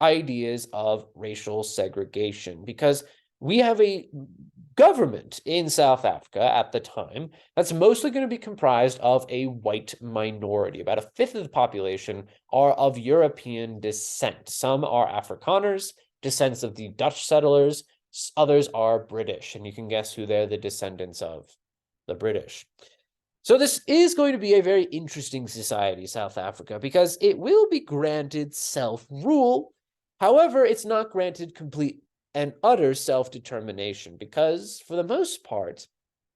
ideas of racial segregation, because we have a government in South Africa at the time that's mostly going to be comprised of a white minority. About a fifth of the population are of European descent. Some are Afrikaners, descendants of the Dutch settlers. Others are British, and you can guess who they're the descendants of, the British. So this is going to be a very interesting society, South Africa, because it will be granted self-rule. However, it's not granted complete and utter self-determination, because for the most part,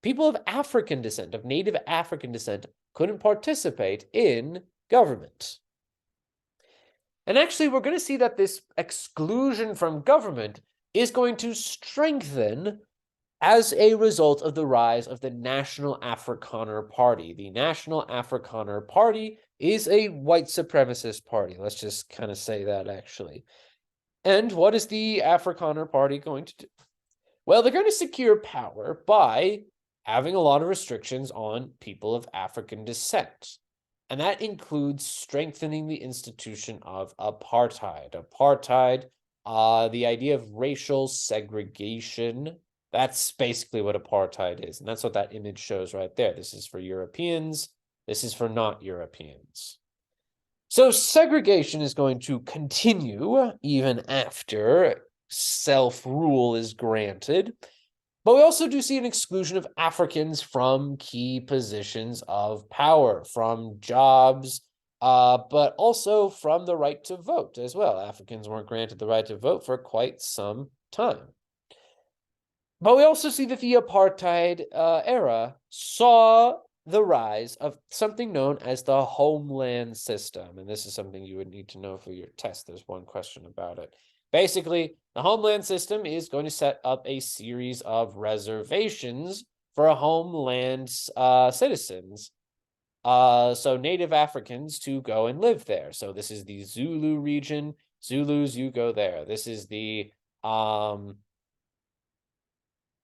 people of African descent, of native African descent, couldn't participate in government. And actually, we're going to see that this exclusion from government is going to strengthen as a result of the rise of the National Afrikaner Party. The National Afrikaner Party is a white supremacist party. Let's just kind of say that, actually. And what is the Afrikaner Party going to do? Well, they're going to secure power by having a lot of restrictions on people of African descent. And that includes strengthening the institution of apartheid. Apartheid, the idea of racial segregation, that's basically what apartheid is. And that's what that image shows right there. This is for Europeans. This is for not Europeans. So segregation is going to continue even after self-rule is granted. But we also do see an exclusion of Africans from key positions of power, from jobs, but also from the right to vote as well. Africans weren't granted the right to vote for quite some time. But we also see that the apartheid era saw the rise of something known as the homeland system. And this is something you would need to know for your test. There's one question about it. Basically, the homeland system is going to set up a series of reservations for homeland citizens. So native Africans to go and live there. So this is the Zulu region. Zulus, you go there. This is the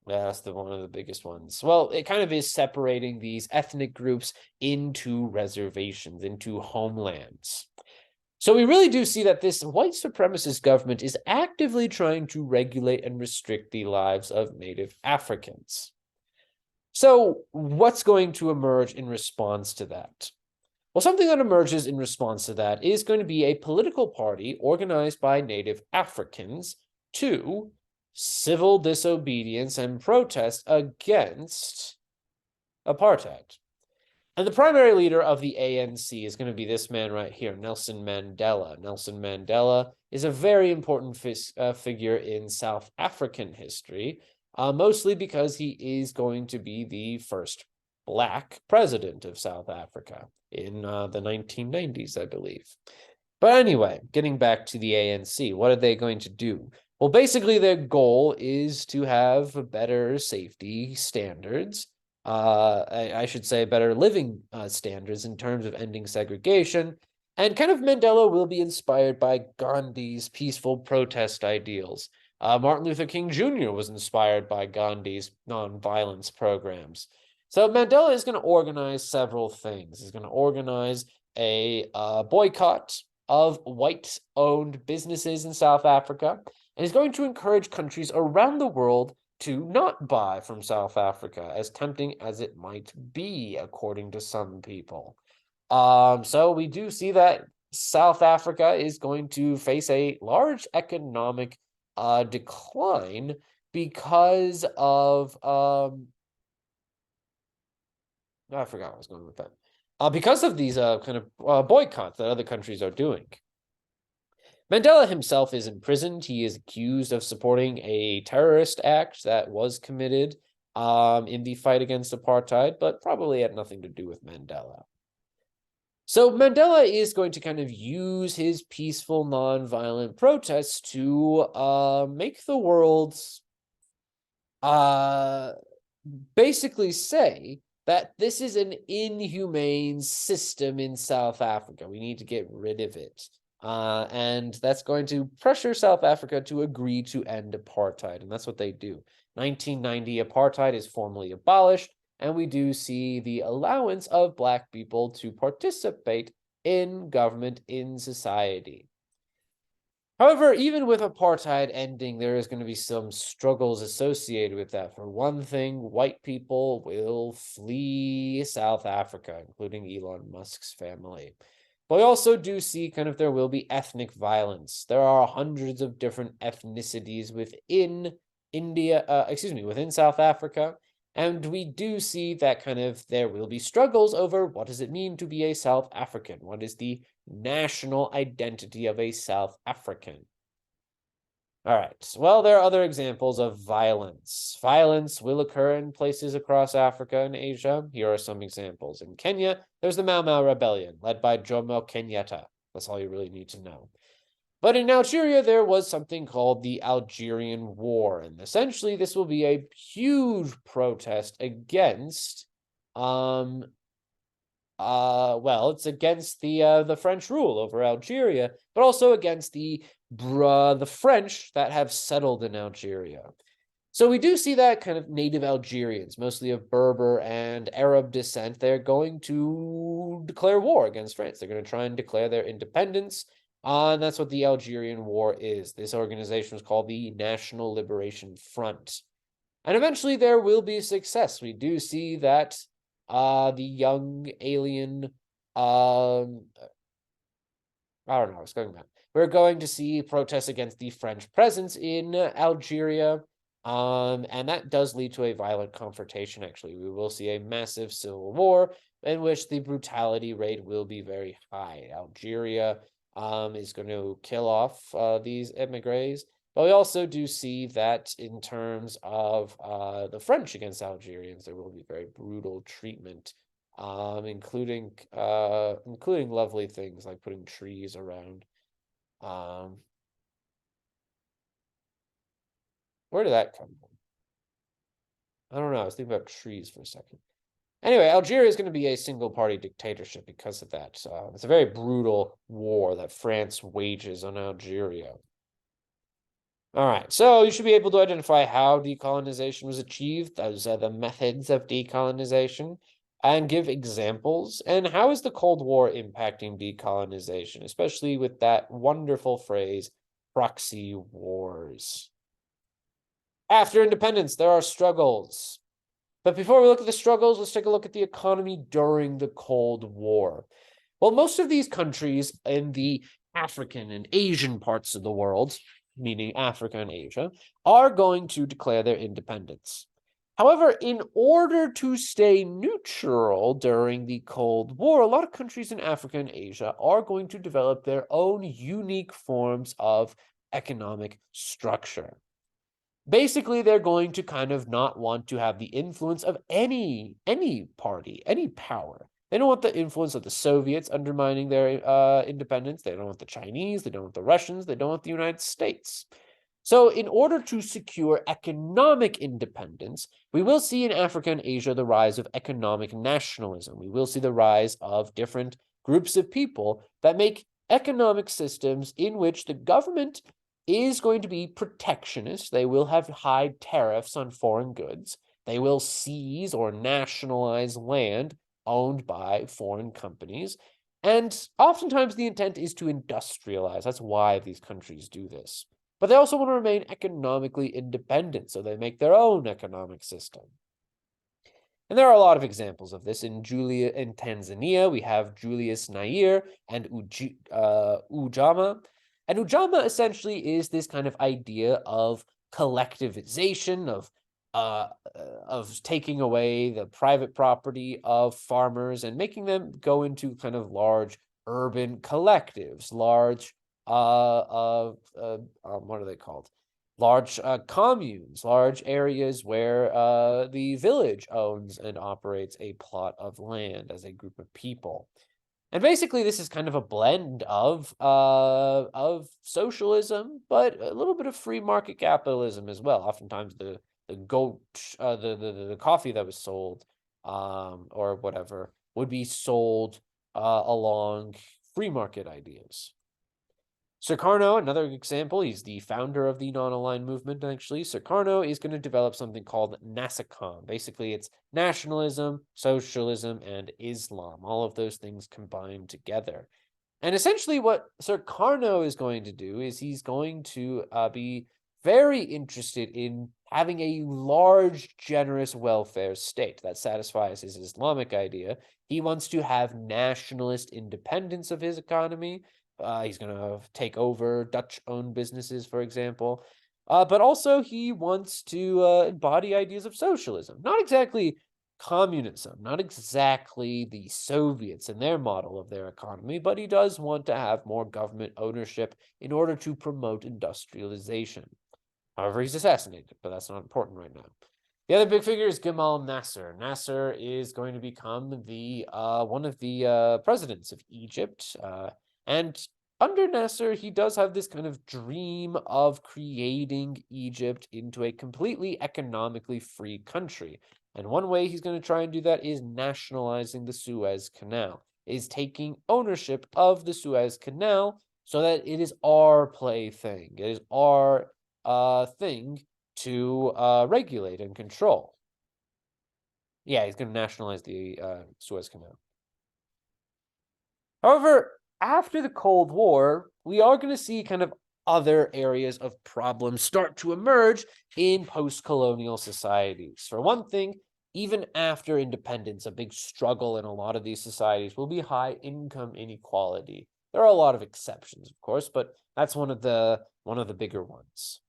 that's one of the biggest ones. Well, it kind of is separating these ethnic groups into reservations, into homelands. So we really do see that this white supremacist government is actively trying to regulate and restrict the lives of native Africans. So what's going to emerge in response to that? Well, something that emerges in response to that is going to be a political party organized by native Africans to civil disobedience and protest against apartheid. And the primary leader of the ANC is going to be this man right here, Nelson Mandela. Nelson Mandela is a very important figure in South African history, mostly because he is going to be the first Black president of South Africa in the 1990s, I believe. But anyway, getting back to the ANC, what are they going to do? Well, basically, their goal is to have better safety standards. I should say better living standards in terms of ending segregation. And kind of Mandela will be inspired by Gandhi's peaceful protest ideals. Martin Luther King Jr. was inspired by Gandhi's nonviolence programs. So Mandela is going to organize several things. He's going to organize a boycott of white-owned businesses in South Africa, and he's going to encourage countries around the world to not buy from South Africa, as tempting as it might be, according to some people. So we do see that South Africa is going to face a large economic decline because of I forgot what I was going with that. Because of these kind of boycotts that other countries are doing. Mandela himself is imprisoned. He is accused of supporting a terrorist act that was committed in the fight against apartheid, but probably had nothing to do with Mandela. So Mandela is going to kind of use his peaceful, nonviolent protests to make the world basically say that this is an inhumane system in South Africa. We need to get rid of it. And that's going to pressure South Africa to agree to end apartheid. And that's what they do. 1990, apartheid is formally abolished, and we do see the allowance of Black people to participate in government, in society. However, even with apartheid ending, there is going to be some struggles associated with that. For one thing, white people will flee South Africa, including Elon Musk's family. But we also do see there will be ethnic violence. There are hundreds of different ethnicities within within South Africa. And we do see that there will be struggles over what does it mean to be a South African? What is the national identity of a South African? All right. Well, there are other examples of violence. Violence will occur in places across Africa and Asia. Here are some examples. In Kenya, there's the Mau Mau Rebellion, led by Jomo Kenyatta. That's all you really need to know. But in Algeria, there was something called the Algerian War. And essentially, this will be a huge protest against it's against the French rule over Algeria, but also against the French that have settled in Algeria. So we do see that native Algerians, mostly of Berber and Arab descent, they're going to declare war against France. They're going to try and declare their independence. And that's what the Algerian War is. This organization was called the National Liberation Front. And eventually there will be success. We do see that the young alien, I don't know, I was going back. We're going to see protests against the French presence in Algeria, and that does lead to a violent confrontation, actually. We will see a massive civil war in which the brutality rate will be very high. Algeria is going to kill off these emigres. But we also do see that in terms of the French against Algerians, there will be very brutal treatment, including lovely things like putting trees around. Where did that come from? I don't know. I was thinking about trees for a second. Anyway, Algeria is going to be a single-party dictatorship because of that. It's a very brutal war that France wages on Algeria. All right, so you should be able to identify how decolonization was achieved. Those are the methods of decolonization, and give examples. And how is the Cold War impacting decolonization, especially with that wonderful phrase, proxy wars? After independence, there are struggles. But before we look at the struggles, let's take a look at the economy during the Cold War. Well, most of these countries in the African and Asian parts of the world, meaning Africa and Asia, are going to declare their independence. However, in order to stay neutral during the Cold War, a lot of countries in Africa and Asia are going to develop their own unique forms of economic structure. Basically, they're going to not want to have the influence of any party, any power. They don't want the influence of the Soviets undermining their independence. They don't want the Chinese. They don't want the Russians. They don't want the United States. So in order to secure economic independence, we will see in Africa and Asia the rise of economic nationalism. We will see the rise of different groups of people that make economic systems in which the government is going to be protectionist. They will have high tariffs on foreign goods. They will seize or nationalize land owned by foreign companies. And oftentimes the intent is to industrialize. That's why these countries do this. But they also want to remain economically independent, so they make their own economic system. And there are a lot of examples of this. In Tanzania, we have Julius Nyerere and Ujamaa. And Ujamaa essentially is this idea of collectivization, of taking away the private property of farmers and making them go into large urban collectives, large what are they called? Large communes, large areas where the village owns and operates a plot of land as a group of people. And basically, this is a blend of socialism, but a little bit of free market capitalism as well. Oftentimes, the coffee that was sold, or whatever, would be sold along free market ideas. Sukarno, another example, he's the founder of the non-aligned movement, actually. Sukarno is going to develop something called Nasakam. Basically, it's nationalism, socialism, and Islam. All of those things combined together. And essentially what Sukarno is going to do is he's going to be very interested in having a large, generous welfare state that satisfies his Islamic idea. He wants to have nationalist independence of his economy. He's going to take over Dutch-owned businesses, for example. But also he wants to embody ideas of socialism. Not exactly communism, not exactly the Soviets and their model of their economy, but he does want to have more government ownership in order to promote industrialization. However, he's assassinated, but that's not important right now. The other big figure is Gamal Nasser. Nasser is going to become the one of the presidents of Egypt, and under Nasser, he does have this kind of dream of creating Egypt into a completely economically free country. And one way he's going to try and do that is nationalizing the Suez Canal, is taking ownership of the Suez Canal so that it is our plaything. It is our thing to regulate and control. Yeah, he's going to nationalize the Suez Canal. However, after the Cold War, we are going to see kind of other areas of problems start to emerge in post-colonial societies. For one thing, even after independence, a big struggle in a lot of these societies will be high income inequality. There are a lot of exceptions, of course, but that's one of the bigger ones.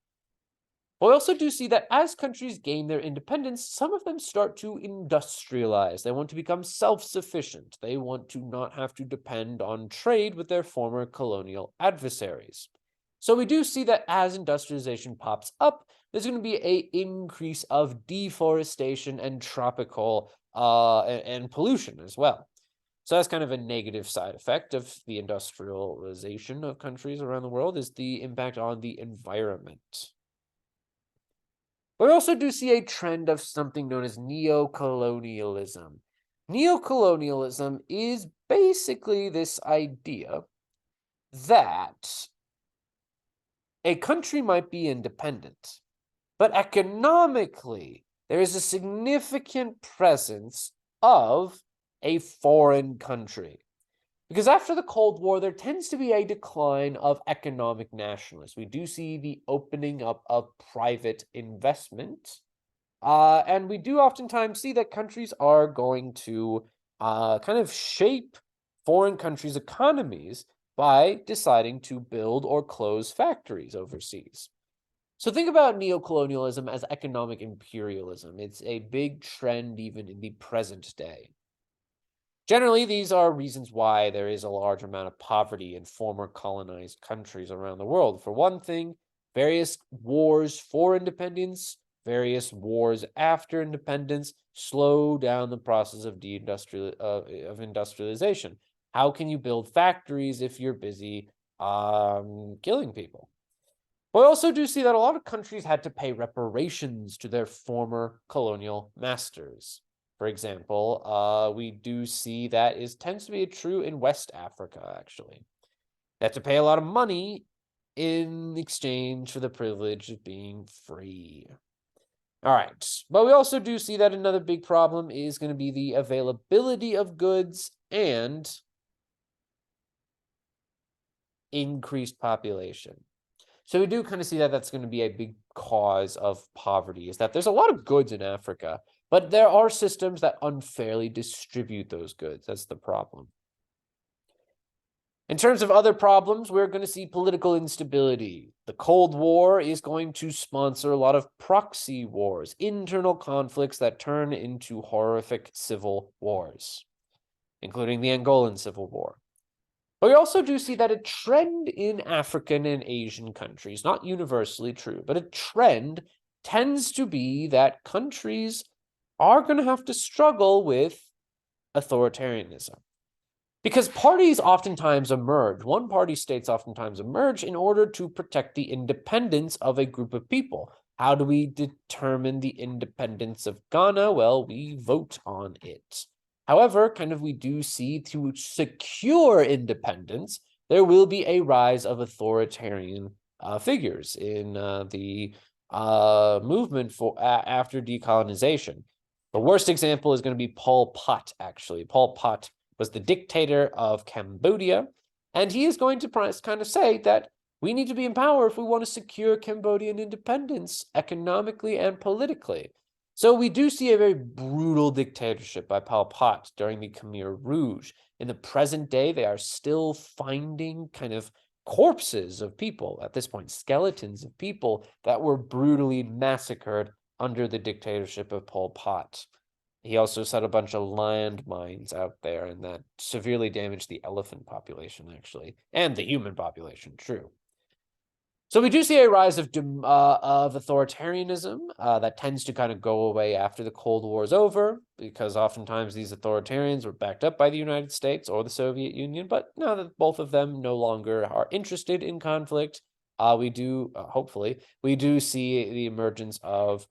But we also do see that as countries gain their independence, some of them start to industrialize. They want to become self-sufficient. They want to not have to depend on trade with their former colonial adversaries. So we do see that as industrialization pops up, there's going to be an increase of deforestation and tropical and pollution as well. So that's kind of a negative side effect of the industrialization of countries around the world, is the impact on the environment. But we also do see a trend of something known as neocolonialism. Neocolonialism is basically this idea that a country might be independent, but economically, there is a significant presence of a foreign country. Because after the Cold War, there tends to be a decline of economic nationalists. We do see the opening up of private investment. And we do oftentimes see that countries are going to kind of shape foreign countries' economies by deciding to build or close factories overseas. So think about neocolonialism as economic imperialism. It's a big trend even in the present day. Generally, these are reasons why there is a large amount of poverty in former colonized countries around the world. For one thing, various wars for independence, various wars after independence slow down the process of industrialization. How can you build factories if you're busy killing people? But we also do see that a lot of countries had to pay reparations to their former colonial masters. For example, we do see that tends to be true in West Africa, actually. They have to pay a lot of money in exchange for the privilege of being free. All right, but we also do see that another big problem is going to be the availability of goods and increased population. So we do kind of see that that's going to be a big cause of poverty, is that there's a lot of goods in Africa, but there are systems that unfairly distribute those goods. That's the problem. In terms of other problems, we're going to see political instability. The Cold War is going to sponsor a lot of proxy wars, internal conflicts that turn into horrific civil wars, including the Angolan Civil War. But we also do see that a trend in African and Asian countries, not universally true, but a trend tends to be that countries are going to have to struggle with authoritarianism. Because parties oftentimes emerge, one-party states oftentimes emerge in order to protect the independence of a group of people. How do we determine the independence of Ghana? Well, we vote on it. However, we do see to secure independence, there will be a rise of authoritarian figures in the movement for after decolonization. The worst example is going to be Pol Pot, actually. Pol Pot was the dictator of Cambodia, and he is going to kind of say that we need to be in power if we want to secure Cambodian independence economically and politically. So we do see a very brutal dictatorship by Pol Pot during the Khmer Rouge. In the present day, they are still finding kind of corpses of people, at this point, skeletons of people that were brutally massacred under the dictatorship of Pol Pot. He also set a bunch of landmines out there, and that severely damaged the elephant population, actually, and the human population, true. So we do see a rise of authoritarianism that tends to kind of go away after the Cold War is over, because oftentimes these authoritarians were backed up by the United States or the Soviet Union. But now that both of them no longer are interested in conflict, we do hopefully we do see the emergence of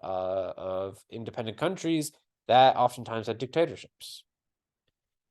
independent countries that oftentimes had dictatorships.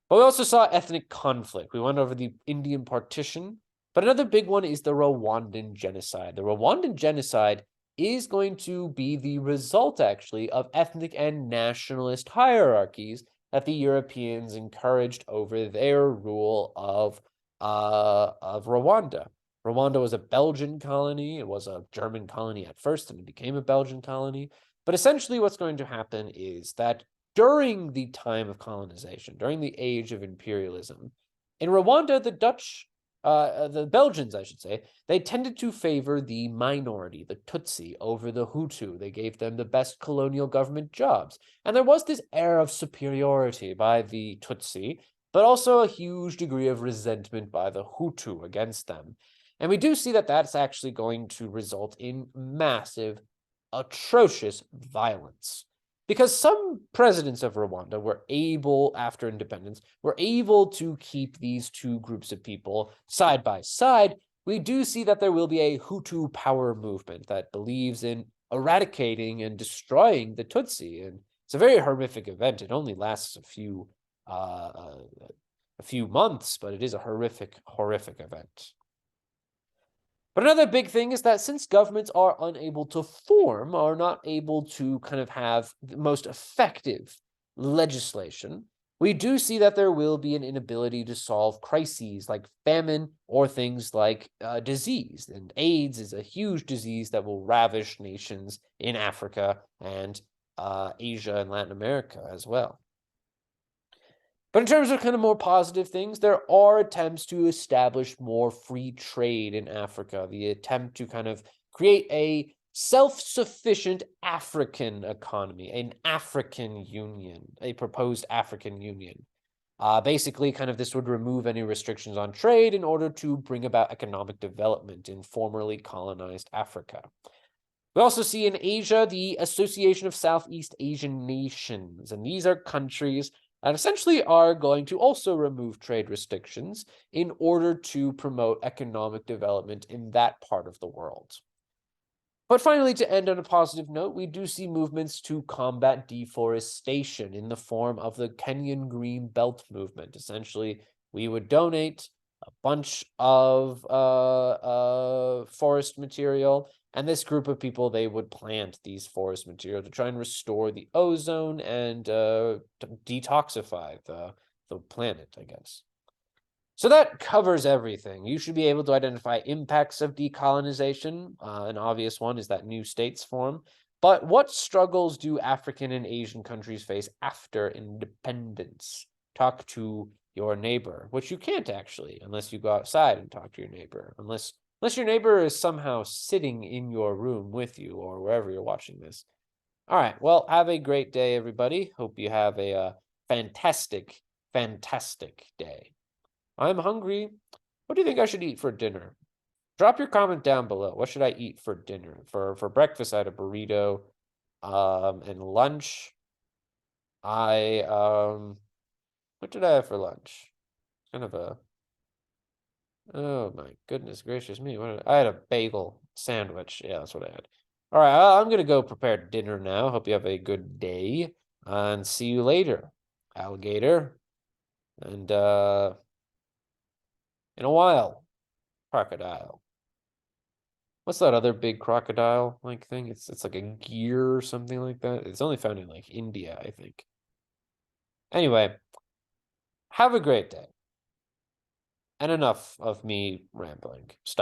But we also saw ethnic conflict. We went over the Indian partition. But another big one is the Rwandan genocide. The Rwandan genocide is going to be the result, actually, of ethnic and nationalist hierarchies that the Europeans encouraged over their rule of Rwanda. Rwanda was a Belgian colony. It was a German colony at first, and it became a Belgian colony. But essentially what's going to happen is that during the time of colonization, during the age of imperialism, in Rwanda, the Belgians, I should say, they tended to favor the minority, the Tutsi, over the Hutu. They gave them the best colonial government jobs. And there was this air of superiority by the Tutsi, but also a huge degree of resentment by the Hutu against them. And we do see that that's actually going to result in massive, atrocious violence. Because some presidents of Rwanda were able, after independence, were able to keep these two groups of people side by side. We do see that there will be a Hutu power movement that believes in eradicating and destroying the Tutsi. And it's a very horrific event. It only lasts a few months, but it is a horrific event. But another big thing is that since governments are unable to form, are not able to kind of have the most effective legislation, we do see that there will be an inability to solve crises like famine or things like disease. And AIDS is a huge disease that will ravish nations in Africa and Asia and Latin America as well. But in terms of kind of more positive things, there are attempts to establish more free trade in Africa. The attempt to kind of create a self-sufficient African economy, an African union, a proposed African union. Basically, kind of this would remove any restrictions on trade in order to bring about economic development in formerly colonized Africa. We also see in Asia the Association of Southeast Asian Nations, and these are countries and essentially are going to also remove trade restrictions in order to promote economic development in that part of the world. But finally, to end on a positive note, we do see movements to combat deforestation in the form of the Kenyan Green Belt movement. Essentially, we would donate a bunch of forest material, and this group of people, they would plant these forest material to try and restore the ozone and to detoxify the planet, I guess. So that covers everything. You should be able to identify impacts of decolonization. An obvious one is that new states form. But what struggles do African and Asian countries face after independence? Talk to your neighbor, which you can't actually, unless you go outside and talk to your neighbor, unless your neighbor is somehow sitting in your room with you or wherever you're watching this. All right, well, have a great day, everybody. Hope you have a fantastic day. I'm hungry. What do you think I should eat for dinner? Drop your comment down below. What should I eat for dinner? For breakfast, I had a burrito. And lunch, what did I have for lunch? Kind of a, oh my goodness gracious me. I had a bagel sandwich. Yeah, that's what I had. All right, I'm going to go prepare dinner now. Hope you have a good day and see you later, alligator. And in a while. Crocodile. What's that other big crocodile like thing? It's like a gear or something like that. It's only found in like India, I think. Anyway, have a great day. And enough of me rambling. Stop.